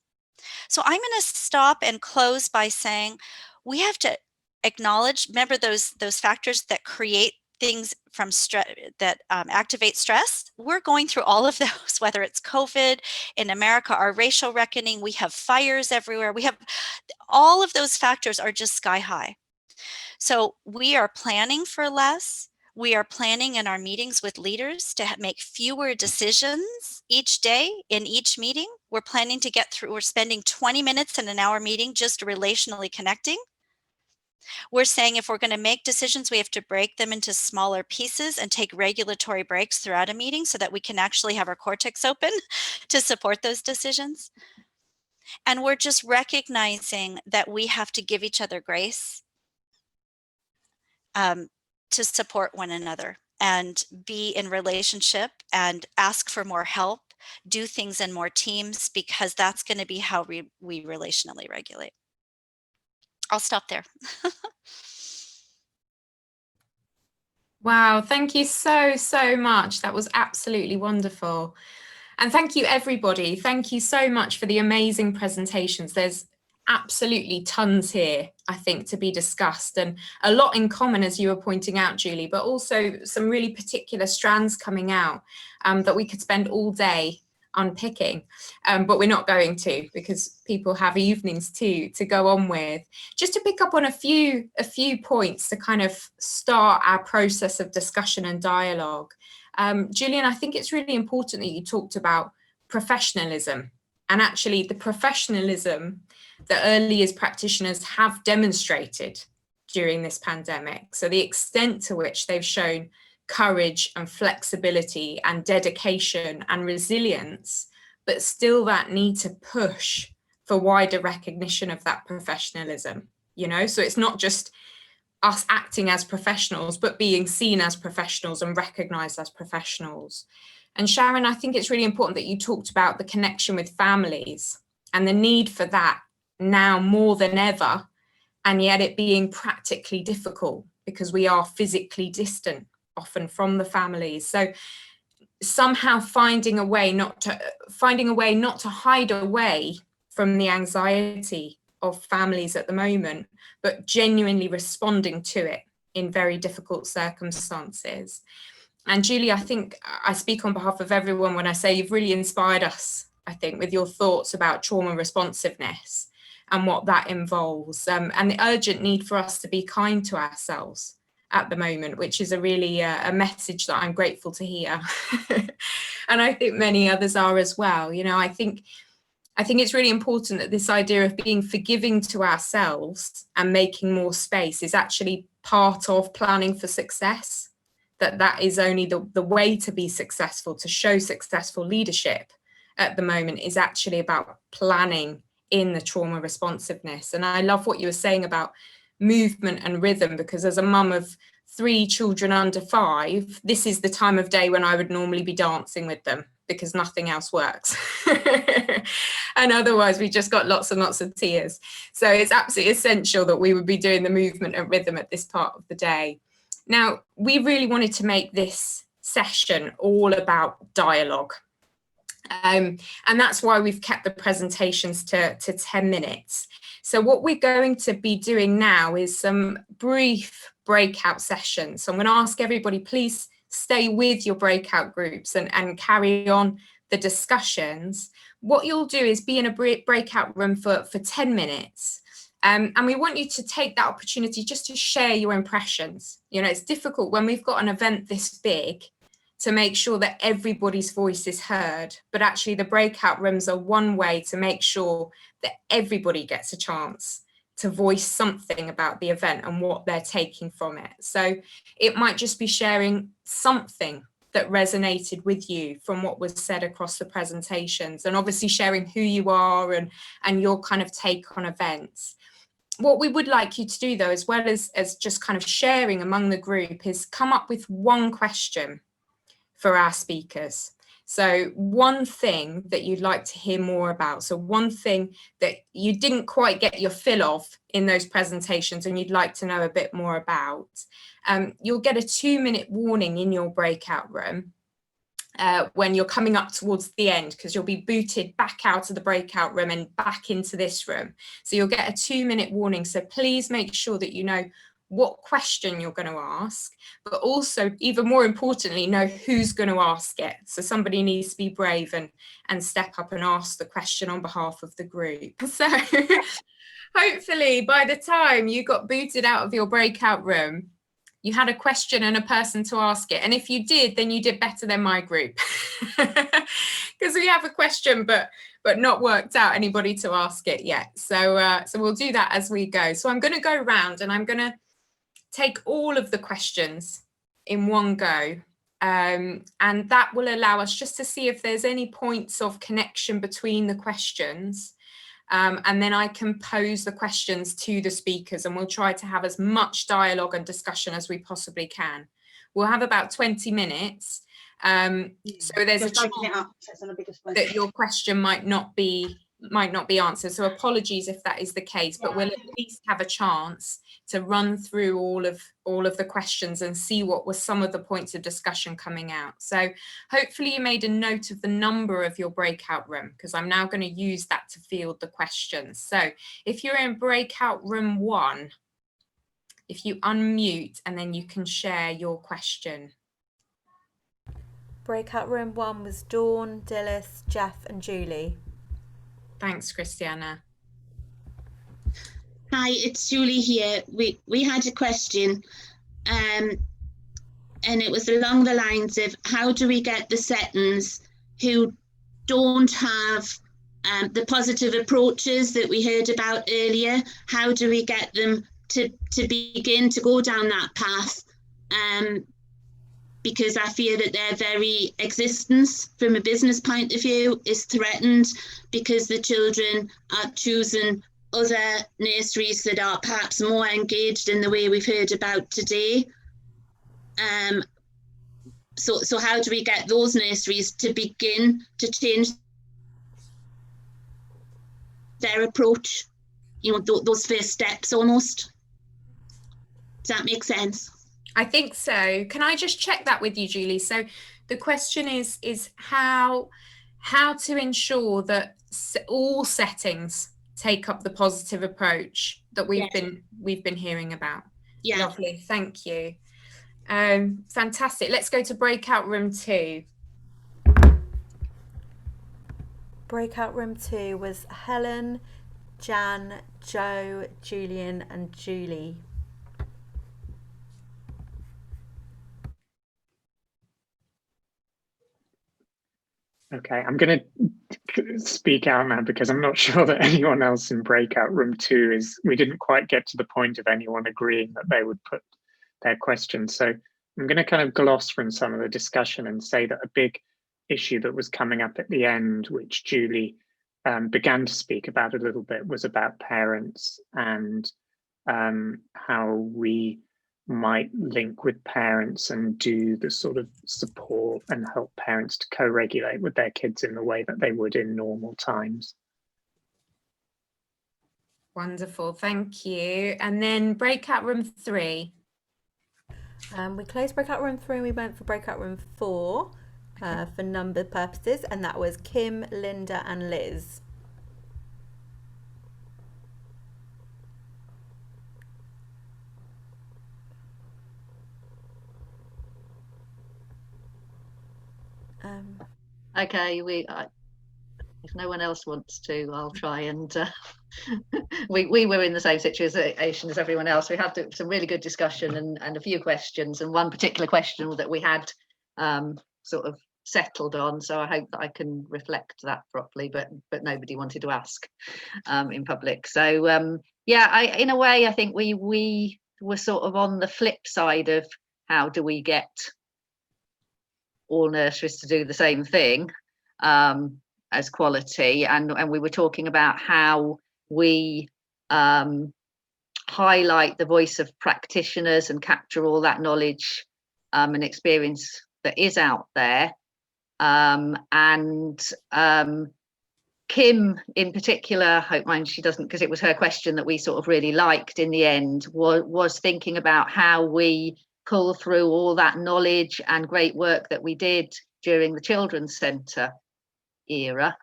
So I'm going to stop and close by saying we have to acknowledge, remember those factors that create things from stress, that activate stress. We're going through all of those, whether it's COVID, in America, our racial reckoning, we have fires everywhere. We have all of those factors are just sky high. So we are planning for less. We are planning in our meetings with leaders to make fewer decisions each day in each meeting. We're planning to get through, we're spending 20 minutes in an hour meeting just relationally connecting. We're saying if we're going to make decisions, we have to break them into smaller pieces and take regulatory breaks throughout a meeting so that we can actually have our cortex open to support those decisions. And we're just recognizing that we have to give each other grace to support one another and be in relationship and ask for more help, do things in more teams, because that's going to be how we relationally regulate. I'll stop there. Wow, thank you so much. That was absolutely wonderful. And thank you, everybody. Thank you so much for the amazing presentations. There's absolutely tons here, I think, to be discussed, and a lot in common, as you were pointing out, Julie, but also some really particular strands coming out that we could spend all day unpicking, but we're not going to, because people have evenings to go on with. Just to pick up on a few points to kind of start our process of discussion and dialogue. Julian, I think it's really important that you talked about professionalism, and actually the professionalism that early years practitioners have demonstrated during this pandemic. So the extent to which they've shown courage and flexibility and dedication and resilience, but still that need to push for wider recognition of that professionalism, you know? So it's not just us acting as professionals, but being seen as professionals and recognized as professionals. And Sharon, I think it's really important that you talked about the connection with families and the need for that now more than ever, and yet it being practically difficult because we are physically distant often from the families. So somehow finding a way not to hide away from the anxiety of families at the moment, but genuinely responding to it in very difficult circumstances. And Julie, I think I speak on behalf of everyone when I say you've really inspired us, I think, with your thoughts about trauma responsiveness and what that involves, and the urgent need for us to be kind to ourselves at the moment, which is a really a message that I'm grateful to hear. And I think many others are as well. You know, I think it's really important that this idea of being forgiving to ourselves and making more space is actually part of planning for success, that is only the way to be successful, to show successful leadership at the moment is actually about planning in the trauma responsiveness. And I love what you were saying about movement and rhythm, because as a mum of 3 children under 5, this is the time of day when I would normally be dancing with them because nothing else works. And otherwise we just got lots and lots of tears. So it's absolutely essential that we would be doing the movement and rhythm at this part of the day. Now, we really wanted to make this session all about dialogue. And that's why we've kept the presentations to 10 minutes. So what we're going to be doing now is some brief breakout sessions. So I'm going to ask everybody, please stay with your breakout groups and carry on the discussions. What you'll do is be in a breakout room for 10 minutes. And we want you to take that opportunity just to share your impressions. You know, it's difficult when we've got an event this big to make sure that everybody's voice is heard, but actually the breakout rooms are one way to make sure that everybody gets a chance to voice something about the event and what they're taking from it. So it might just be sharing something that resonated with you from what was said across the presentations, and obviously sharing who you are and your kind of take on events. What we would like you to do though, as well as just kind of sharing among the group, is come up with one question for our speakers. So one thing that you'd like to hear more about. So one thing that you didn't quite get your fill of in those presentations and you'd like to know a bit more about. You'll get a 2-minute warning in your breakout room when you're coming up towards the end, because you'll be booted back out of the breakout room and back into this room. So you'll get a 2-minute warning. So please make sure that you know what question you're going to ask, but also, even more importantly, know who's going to ask it. So somebody needs to be brave and step up and ask the question on behalf of the group. So hopefully by the time you got booted out of your breakout room, you had a question and a person to ask it. And if you did, then you did better than my group. Because we have a question, but not worked out anybody to ask it yet. So we'll do that as we go. So I'm going to go around and I'm going to take all of the questions in one go. And that will allow us just to see if there's any points of connection between the questions. And then I can pose the questions to the speakers and we'll try to have as much dialogue and discussion as we possibly can. We'll have about 20 minutes. So there's a chance that your question might not be might not be answered. So apologies if that is the case, but we'll at least have a chance to run through all of the questions and see what were some of the points of discussion coming out. So hopefully you made a note of the number of your breakout room, because I'm now going to use that to field the questions. So if you're in breakout room 1, if you unmute and then you can share your question. Breakout room 1 was Dawn, Dilys, Jeff and Julie. Thanks, Christiana. Hi, it's Julie here. We had a question, and it was along the lines of how do we get the settings who don't have the positive approaches that we heard about earlier? How do we get them to begin to go down that path? Because I fear that their very existence from a business point of view is threatened because the children are choosing other nurseries that are perhaps more engaged in the way we've heard about today. So how do we get those nurseries to begin to change their approach? You know, those first steps almost. Does that make sense? I think so. Can I just check that with you, Julie? So the question is how to ensure that all settings take up the positive approach that we've been hearing about. Yeah. Lovely, thank you. Fantastic. Let's go to breakout room 2. Breakout room 2 was Helen, Jan, Joe, Julian and Julie. Okay, I'm going to speak out now because I'm not sure that anyone else in breakout room 2 is, we didn't quite get to the point of anyone agreeing that they would put their questions. So I'm going to kind of gloss from some of the discussion and say that a big issue that was coming up at the end, which Julie began to speak about a little bit, was about parents and how we might link with parents and do the sort of support and help parents to co-regulate with their kids in the way that they would in normal times. Wonderful, thank you. And then breakout room 3. We closed breakout room 3 and we went for breakout room 4 for number purposes, and that was Kim, Linda and Liz. Okay, if no one else wants to, I'll try and we were in the same situation as everyone else. We had some really good discussion and a few questions, and one particular question that we had sort of settled on, so I hope that I can reflect that properly, but nobody wanted to ask in public. So yeah, in a way I think we were sort of on the flip side of how do we get all nurseries to do the same thing as quality, and we were talking about how we highlight the voice of practitioners and capture all that knowledge and experience that is out there, and Kim in particular, I hope mind she doesn't, because it was her question that we sort of really liked in the end, was thinking about how we pull through all that knowledge and great work that we did during the Children's Centre era.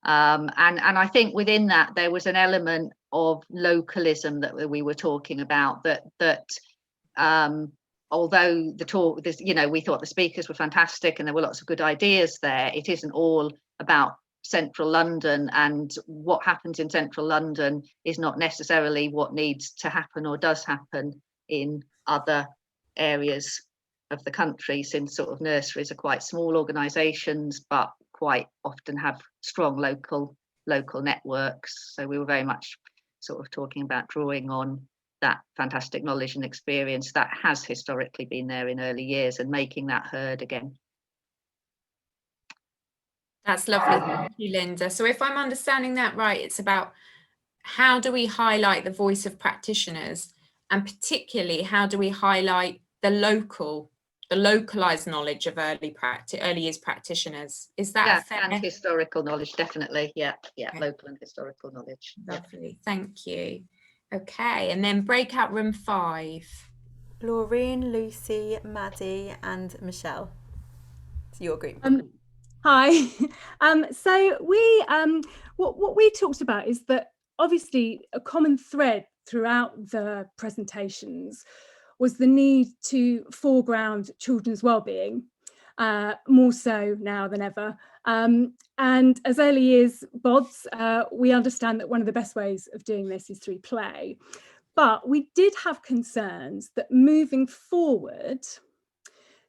And I think within that there was an element of localism that we were talking about, that although the talk, you know, we thought the speakers were fantastic and there were lots of good ideas there, it isn't all about central London, and what happens in central London is not necessarily what needs to happen or does happen in other areas of the country, since sort of nurseries are quite small organisations but quite often have strong local networks. So we were very much sort of talking about drawing on that fantastic knowledge and experience that has historically been there in early years and making that heard again. That's lovely, thank you, Linda. So if I'm understanding that right, it's about how do we highlight the voice of practitioners, and particularly how do we highlight the local the localized knowledge of early years practitioners. Is that fair? And historical knowledge, definitely. Yeah, Okay. Local and historical knowledge. Lovely, thank you. Okay, and then breakout room 5. Laureen, Lucy, Maddie and Michelle. It's your group. Hi. So we what we talked about is that obviously a common thread throughout the presentations was the need to foreground children's well-being, more so now than ever. And as early years BODs, we understand that one of the best ways of doing this is through play. But we did have concerns that moving forward,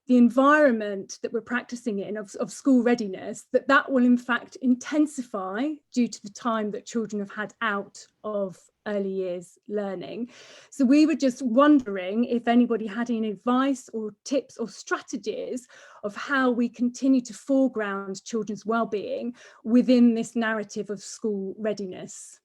the environment that we're practicing in of school readiness, that will in fact intensify due to the time that children have had out of early years learning. So we were just wondering if anybody had any advice or tips or strategies of how we continue to foreground children's well-being within this narrative of school readiness.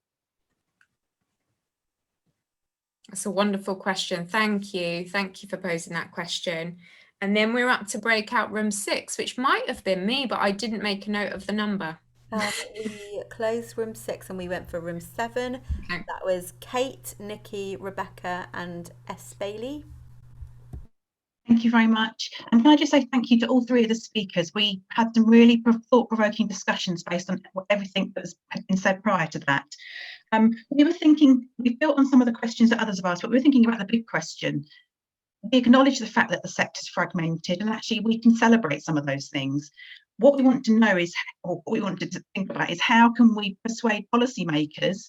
That's a wonderful question. Thank you. Thank you for posing that question. And then we're up to breakout room 6, which might have been me, but I didn't make a note of the number. We closed room 6 and we went for room 7. Okay. That was Kate, Nikki, Rebecca and S. Bailey. Thank you very much. And can I just say thank you to all 3 of the speakers. We had some really thought-provoking discussions based on everything that had been said prior to that. We were thinking, we built on some of the questions that others have asked, but we were thinking about the big question. We acknowledge the fact that the sector's fragmented, and actually we can celebrate some of those things. What we want to know is, or what we want to think about is, how can we persuade policymakers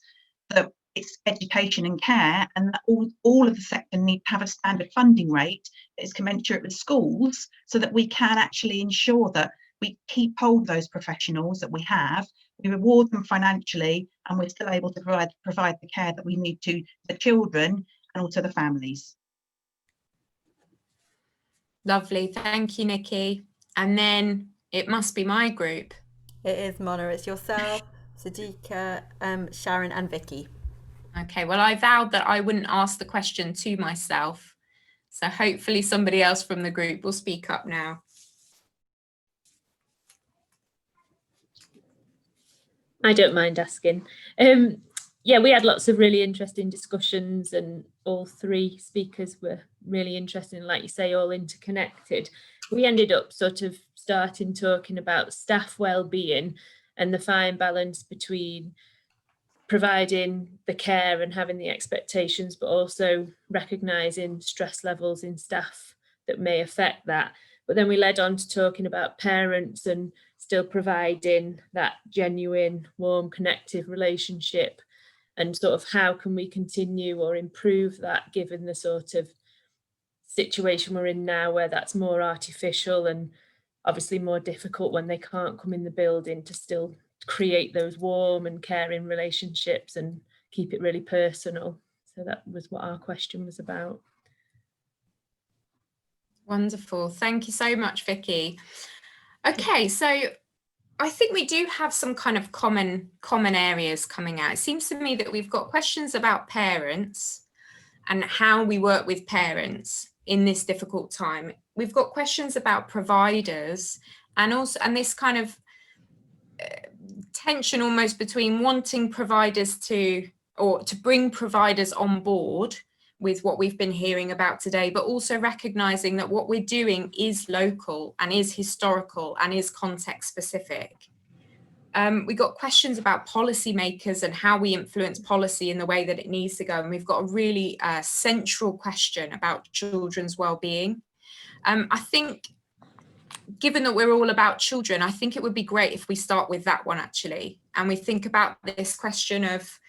that it's education and care, and that all of the sector need to have a standard funding rate that is commensurate with schools, so that we can actually ensure that we keep hold of those professionals that we have, we reward them financially, and we're still able to provide the care that we need to the children and also the families. Lovely, thank you, Nikki. And then it must be my group. It is, Mona. It's yourself, Sadiqa, Sharon and Vicky. Okay, well, I vowed that I wouldn't ask the question to myself. So hopefully somebody else from the group will speak up now. I don't mind asking. Yeah, we had lots of really interesting discussions, and all 3 speakers were really interesting, and like you say, all interconnected. We ended up sort of starting talking about staff well-being and the fine balance between providing the care and having the expectations, but also recognising stress levels in staff that may affect that. But then we led on to talking about parents and still providing that genuine, warm, connective relationship, and sort of how can we continue or improve that given the sort of situation we're in now, where that's more artificial and obviously more difficult when they can't come in the building, to still create those warm and caring relationships and keep it really personal. So that was what our question was about. Wonderful, thank you so much, Vicky. Okay, so I think we do have some kind of common areas coming out. It seems to me that we've got questions about parents and how we work with parents in this difficult time. We've got questions about providers, and this kind of tension almost between wanting providers to bring providers on board with what we've been hearing about today, but also recognizing that what we're doing is local and is historical and is context specific. We got questions about policymakers and how we influence policy in the way that it needs to go. And we've got a really central question about children's well-being. I think, given that we're all about children, I think it would be great if we start with that one actually. And we think about this question of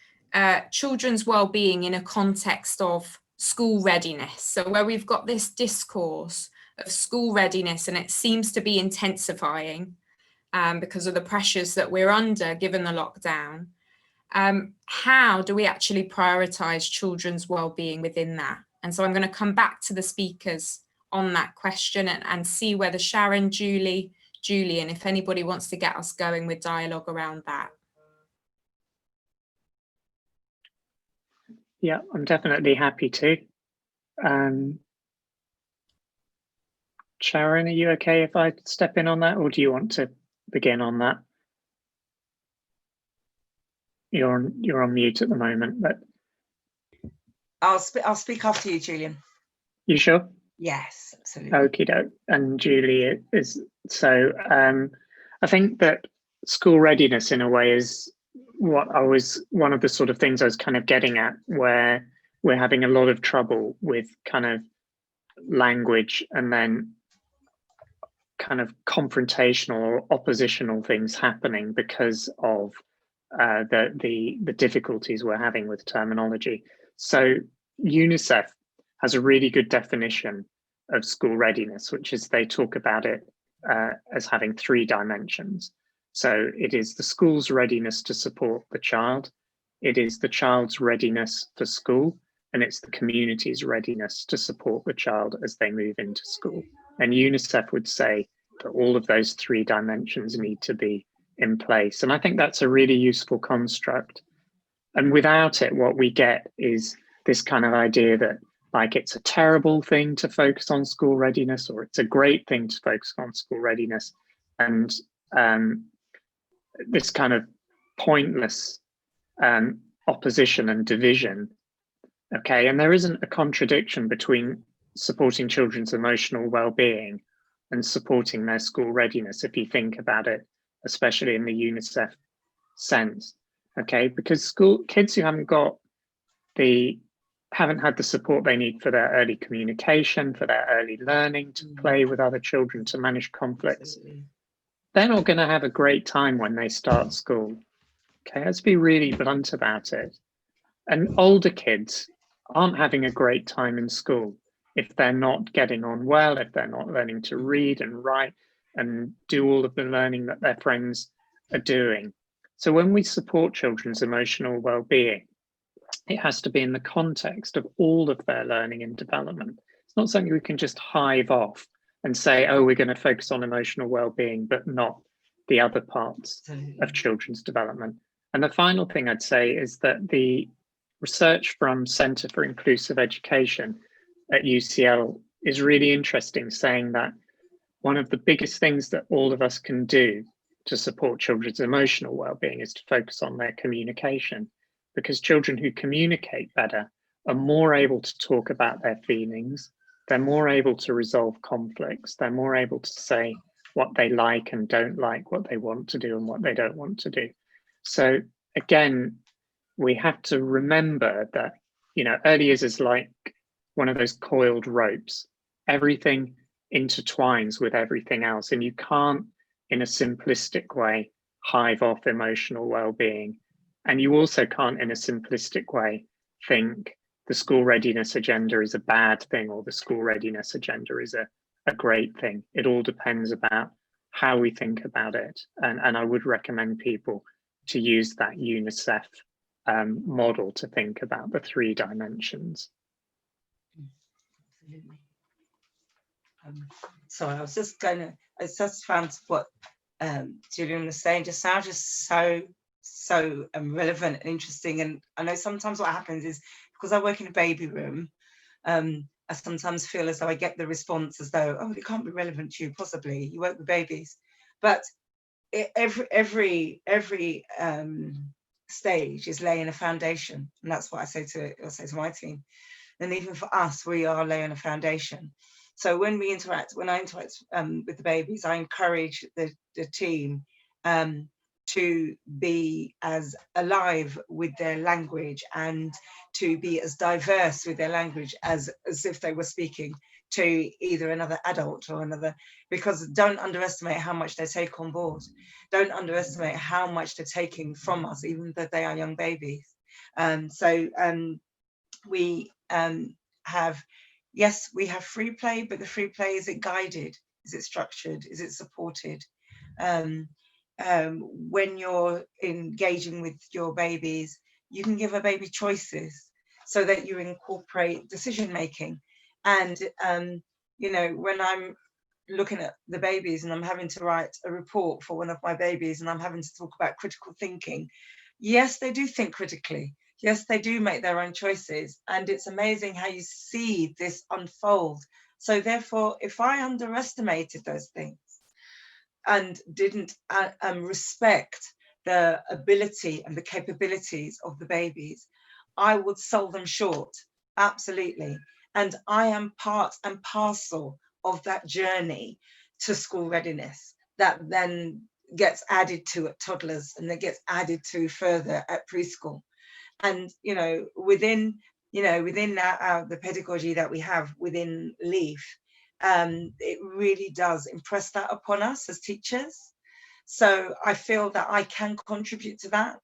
children's well-being in a context of school readiness. So where we've got this discourse of school readiness, and it seems to be intensifying because of the pressures that we're under given the lockdown. How do we actually prioritise children's well-being within that? And so I'm going to come back to the speakers on that question and see whether Sharon, Julian, if anybody wants to get us going with dialogue around that. Yeah, I'm definitely happy to. Sharon, are you okay if I step in on that, or do you want to begin on that? You're on mute at the moment, but I'll speak after you, Julian. You sure? Yes, absolutely. Okie doke. And Julie is so. I think that school readiness, in a way, is one of the sort of things I was kind of getting at, where we're having a lot of trouble with kind of language and then kind of confrontational or oppositional things happening because of the difficulties we're having with terminology. So UNICEF has a really good definition of school readiness, which is they talk about it as having 3 dimensions. So it is the school's readiness to support the child, it is the child's readiness for school, and it's the community's readiness to support the child as they move into school. And UNICEF would say that all of those 3 dimensions need to be in place. And I think that's a really useful construct. And without it, what we get is this kind of idea that, like, it's a terrible thing to focus on school readiness, or it's a great thing to focus on school readiness. And this kind of pointless opposition and division. Okay, and there isn't a contradiction between supporting children's emotional well-being and supporting their school readiness, if you think about it, especially in the UNICEF sense. Okay, because kids who haven't had the support they need for their early communication, for their early learning, to play with other children, to manage conflicts, they're not going to have a great time when they start school. Okay, let's be really blunt about it. And older kids aren't having a great time in school if they're not getting on well, if they're not learning to read and write and do all of the learning that their friends are doing. So when we support children's emotional well-being, it has to be in the context of all of their learning and development. It's not something we can just hive off and say, oh, we're going to focus on emotional well-being, but not the other parts of children's development. And the final thing I'd say is that the research from Centre for Inclusive Education at UCL is really interesting, saying that one of the biggest things that all of us can do to support children's emotional well-being is to focus on their communication, because children who communicate better are more able to talk about their feelings, they're more able to resolve conflicts, they're more able to say what they like and don't like, what they want to do and what they don't want to do. So again, we have to remember that, you know, early years is like one of those coiled ropes. Everything intertwines with everything else, and you can't, in a simplistic way, hive off emotional well-being. And you also can't, in a simplistic way, think the school readiness agenda is a bad thing or the school readiness agenda is a great thing. It all depends about how we think about it. And I would recommend people to use that UNICEF model to think about the 3 dimensions. Absolutely. Sorry, I just found what Julian was saying just now just so relevant and interesting. And I know sometimes what happens is, because I work in a baby room, I sometimes feel as though I get the response as though, oh, it can't be relevant to you, possibly, you work with babies. But every stage is laying a foundation, and that's what I say to my team. And even for us, we are laying a foundation. So when I interact with the babies, I encourage the team to be as alive with their language and to be as diverse with their language as if they were speaking to either another adult or another, because don't underestimate how much they take on board. Don't underestimate how much they're taking from us, even though they are young babies. We have free play, but the free play, is it guided? Is it structured? Is it supported? When you're engaging with your babies, you can give a baby choices so that you incorporate decision making. And you know, when I'm looking at the babies and I'm having to write a report for one of my babies and I'm having to talk about critical thinking, yes, they do think critically. Yes, they do make their own choices. And it's amazing how you see this unfold So therefore, if I underestimated those things and didn't respect the ability and the capabilities of the babies, I would sell them short, absolutely. And I am part and parcel of that journey to school readiness that then gets added to at toddlers and that gets added to further at preschool. And, you know, within the pedagogy that we have within LEAF, it really does impress that upon us as teachers. So I feel that I can contribute to that.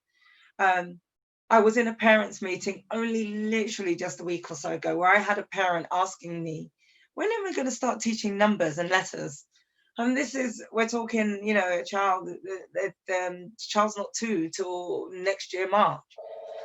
I was in a parents' meeting only literally just a week or so ago where I had a parent asking me, when are we going to start teaching numbers and letters? And this is, we're talking, you know, a child, the child's not 2 till next year, March.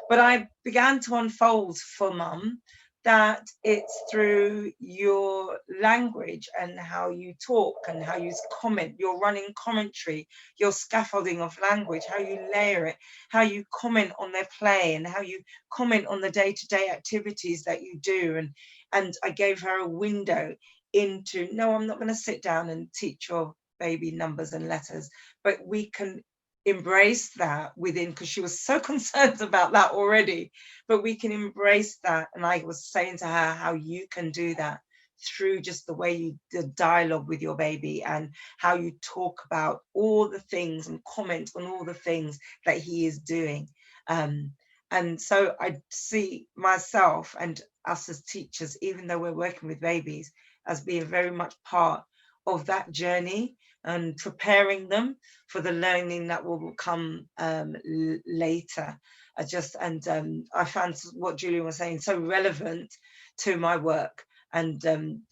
But I began to unfold for mum that it's through your language and how you talk and how you comment, your running commentary, your scaffolding of language, how you layer it, how you comment on their play and how you comment on the day-to-day activities that you do. And I gave her a window into, no, I'm not going to sit down and teach your baby numbers and letters, but we can embrace that within, because she was so concerned about that already, but we can embrace that. And I was saying to her how you can do that through just the way you the dialogue with your baby and how you talk about all the things and comment on all the things that he is doing. And so I see myself and us as teachers, even though we're working with babies, as being very much part of that journey and preparing them for the learning that will come later. I found what Julian was saying so relevant to my work. And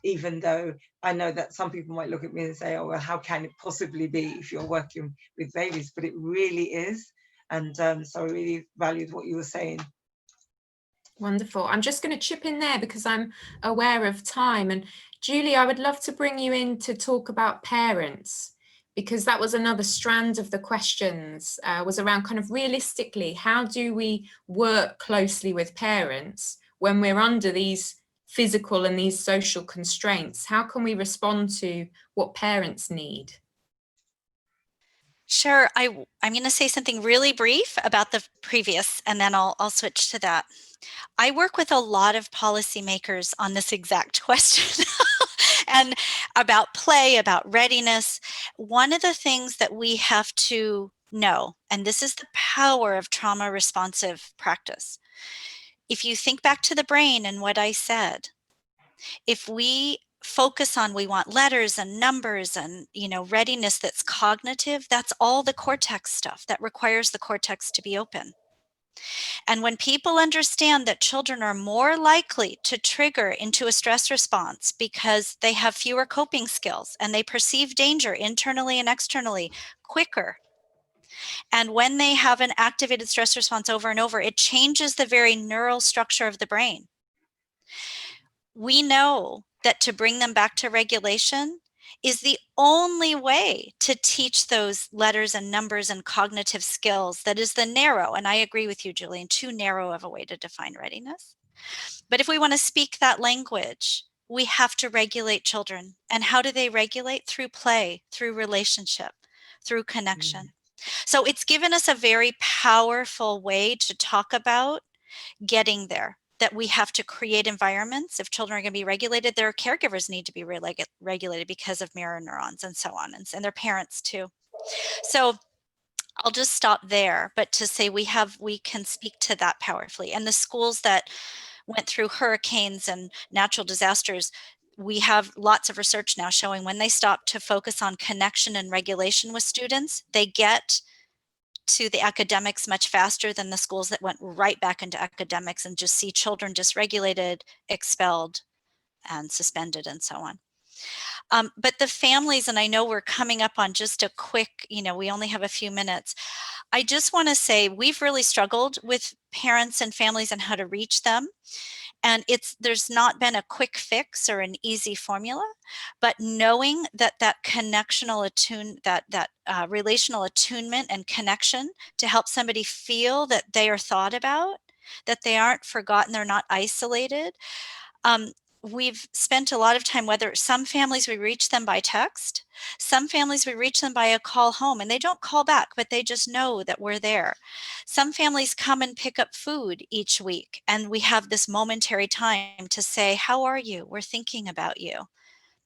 even though I know that some people might look at me and say, oh, well, how can it possibly be if you're working with babies? But it really is. And so I really valued what you were saying. Wonderful. I'm just going to chip in there because I'm aware of time. And Julie, I would love to bring you in to talk about parents, because that was another strand of the questions, was around kind of realistically, how do we work closely with parents when we're under these physical and these social constraints? How can we respond to what parents need? Sure. I'm going to say something really brief about the previous, and then I'll switch to that. I work with a lot of policymakers on this exact question and about play, about readiness. One of the things that we have to know, and this is the power of trauma responsive practice. If you think back to the brain and what I said, if we focus on we want letters and numbers and readiness that's cognitive, that's all the cortex stuff that requires the cortex to be open. And when people understand that children are more likely to trigger into a stress response because they have fewer coping skills and they perceive danger internally and externally quicker, and when they have an activated stress response over and over, it changes the very neural structure of the brain. We know that to bring them back to regulation is the only way to teach those letters and numbers and cognitive skills that is the narrow, and I agree with you, Julian, too narrow of a way to define readiness. But if we want to speak that language, we have to regulate children. And how do they regulate? Through play, through relationship, through connection. So it's given us a very powerful way to talk about getting there, that we have to create environments. If children are going to be regulated, their caregivers need to be regulated because of mirror neurons and so on, and their parents too. So I'll just stop there, but to say we can speak to that powerfully. And the schools that went through hurricanes and natural disasters, we have lots of research now showing when they stop to focus on connection and regulation with students, they get to the academics much faster than the schools that went right back into academics and just see children dysregulated, expelled, and suspended, and so on. But the families, and I know we're coming up on just a quick, we only have a few minutes. I just want to say we've really struggled with parents and families and how to reach them. And there's not been a quick fix or an easy formula, but knowing that relational attunement and connection to help somebody feel that they are thought about, that they aren't forgotten, they're not isolated, we've spent a lot of time, whether some families we reach them by text, some families we reach them by a call home, and they don't call back, but they just know that we're there. Some families come and pick up food each week, and we have this momentary time to say, how are you? We're thinking about you,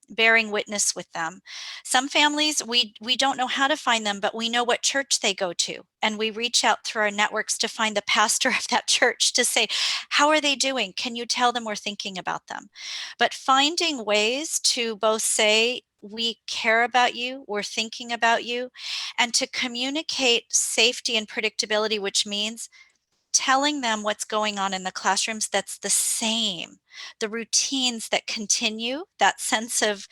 bearing witness with them. Some families, we don't know how to find them, but we know what church they go to. And we reach out through our networks to find the pastor of that church to say, how are they doing? Can you tell them we're thinking about them? But finding ways to both say, we care about you, we're thinking about you, and to communicate safety and predictability, which means telling them what's going on in the classrooms that's the same, the routines that continue, that sense of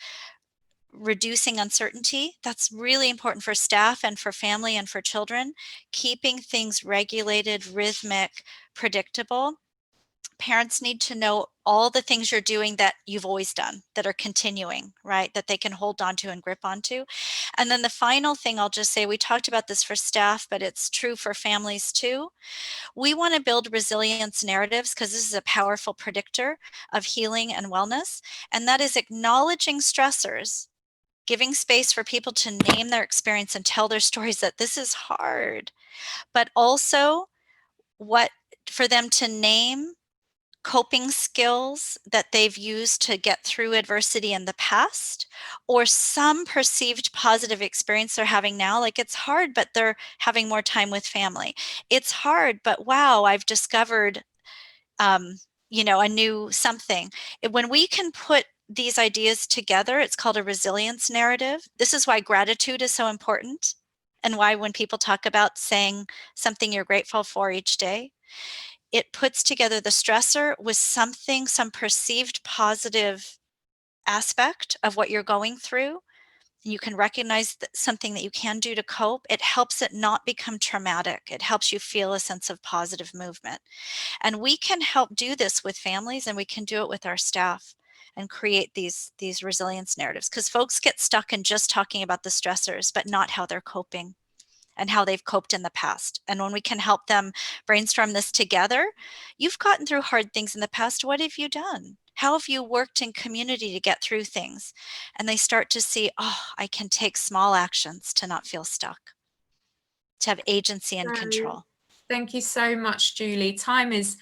reducing uncertainty. That's really important for staff and for family and for children, keeping things regulated, rhythmic, predictable. Parents need to know all the things you're doing that you've always done, that are continuing, right? That they can hold on to and grip onto. And then the final thing I'll just say, we talked about this for staff, but it's true for families too. We want to build resilience narratives because this is a powerful predictor of healing and wellness. And that is acknowledging stressors, giving space for people to name their experience and tell their stories that this is hard, but also for them to name coping skills that they've used to get through adversity in the past, or some perceived positive experience they're having now. Like, it's hard, but they're having more time with family. It's hard, but wow, I've discovered, a new something. When we can put these ideas together, it's called a resilience narrative. This is why gratitude is so important, and why when people talk about saying something you're grateful for each day, it puts together the stressor with something, some perceived positive aspect of what you're going through. And you can recognize something that you can do to cope. It helps it not become traumatic. It helps you feel a sense of positive movement. And we can help do this with families, and we can do it with our staff and create these resilience narratives, because folks get stuck in just talking about the stressors, but not how they're coping and how they've coped in the past. And when we can help them brainstorm this together, you've gotten through hard things in the past. What have you done? How have you worked in community to get through things? And they start to see, oh, I can take small actions to not feel stuck, to have agency and control. Thank you so much, Julie. Time is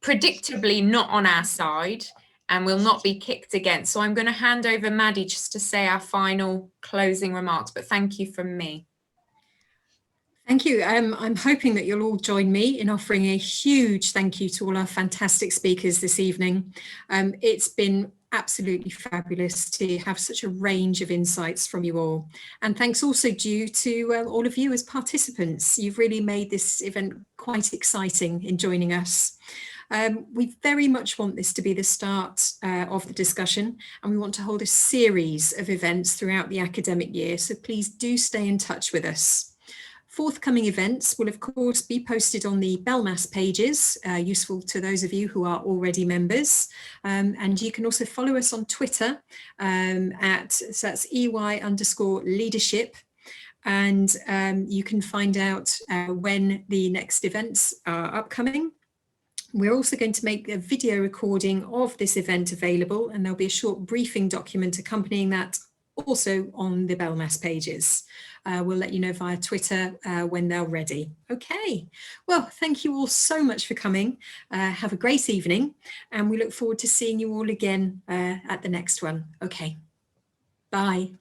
predictably not on our side and will not be kicked against. So I'm going to hand over Maddie just to say our final closing remarks, but thank you from me. Thank you. I'm hoping that you'll all join me in offering a huge thank you to all our fantastic speakers this evening. It's been absolutely fabulous to have such a range of insights from you all. And thanks also due to all of you as participants. You've really made this event quite exciting in joining us. We very much want this to be the start of the discussion, and we want to hold a series of events throughout the academic year. So please do stay in touch with us. Forthcoming events will of course be posted on the BELMAS pages, useful to those of you who are already members. And you can also follow us on Twitter so that's EY_leadership. And you can find out when the next events are upcoming. We're also going to make a video recording of this event available, and there'll be a short briefing document accompanying that also on the BELMAS pages. We'll let you know via Twitter when they're ready. Okay, well, thank you all so much for coming. Have a great evening, and we look forward to seeing you all again at the next one. Okay, bye.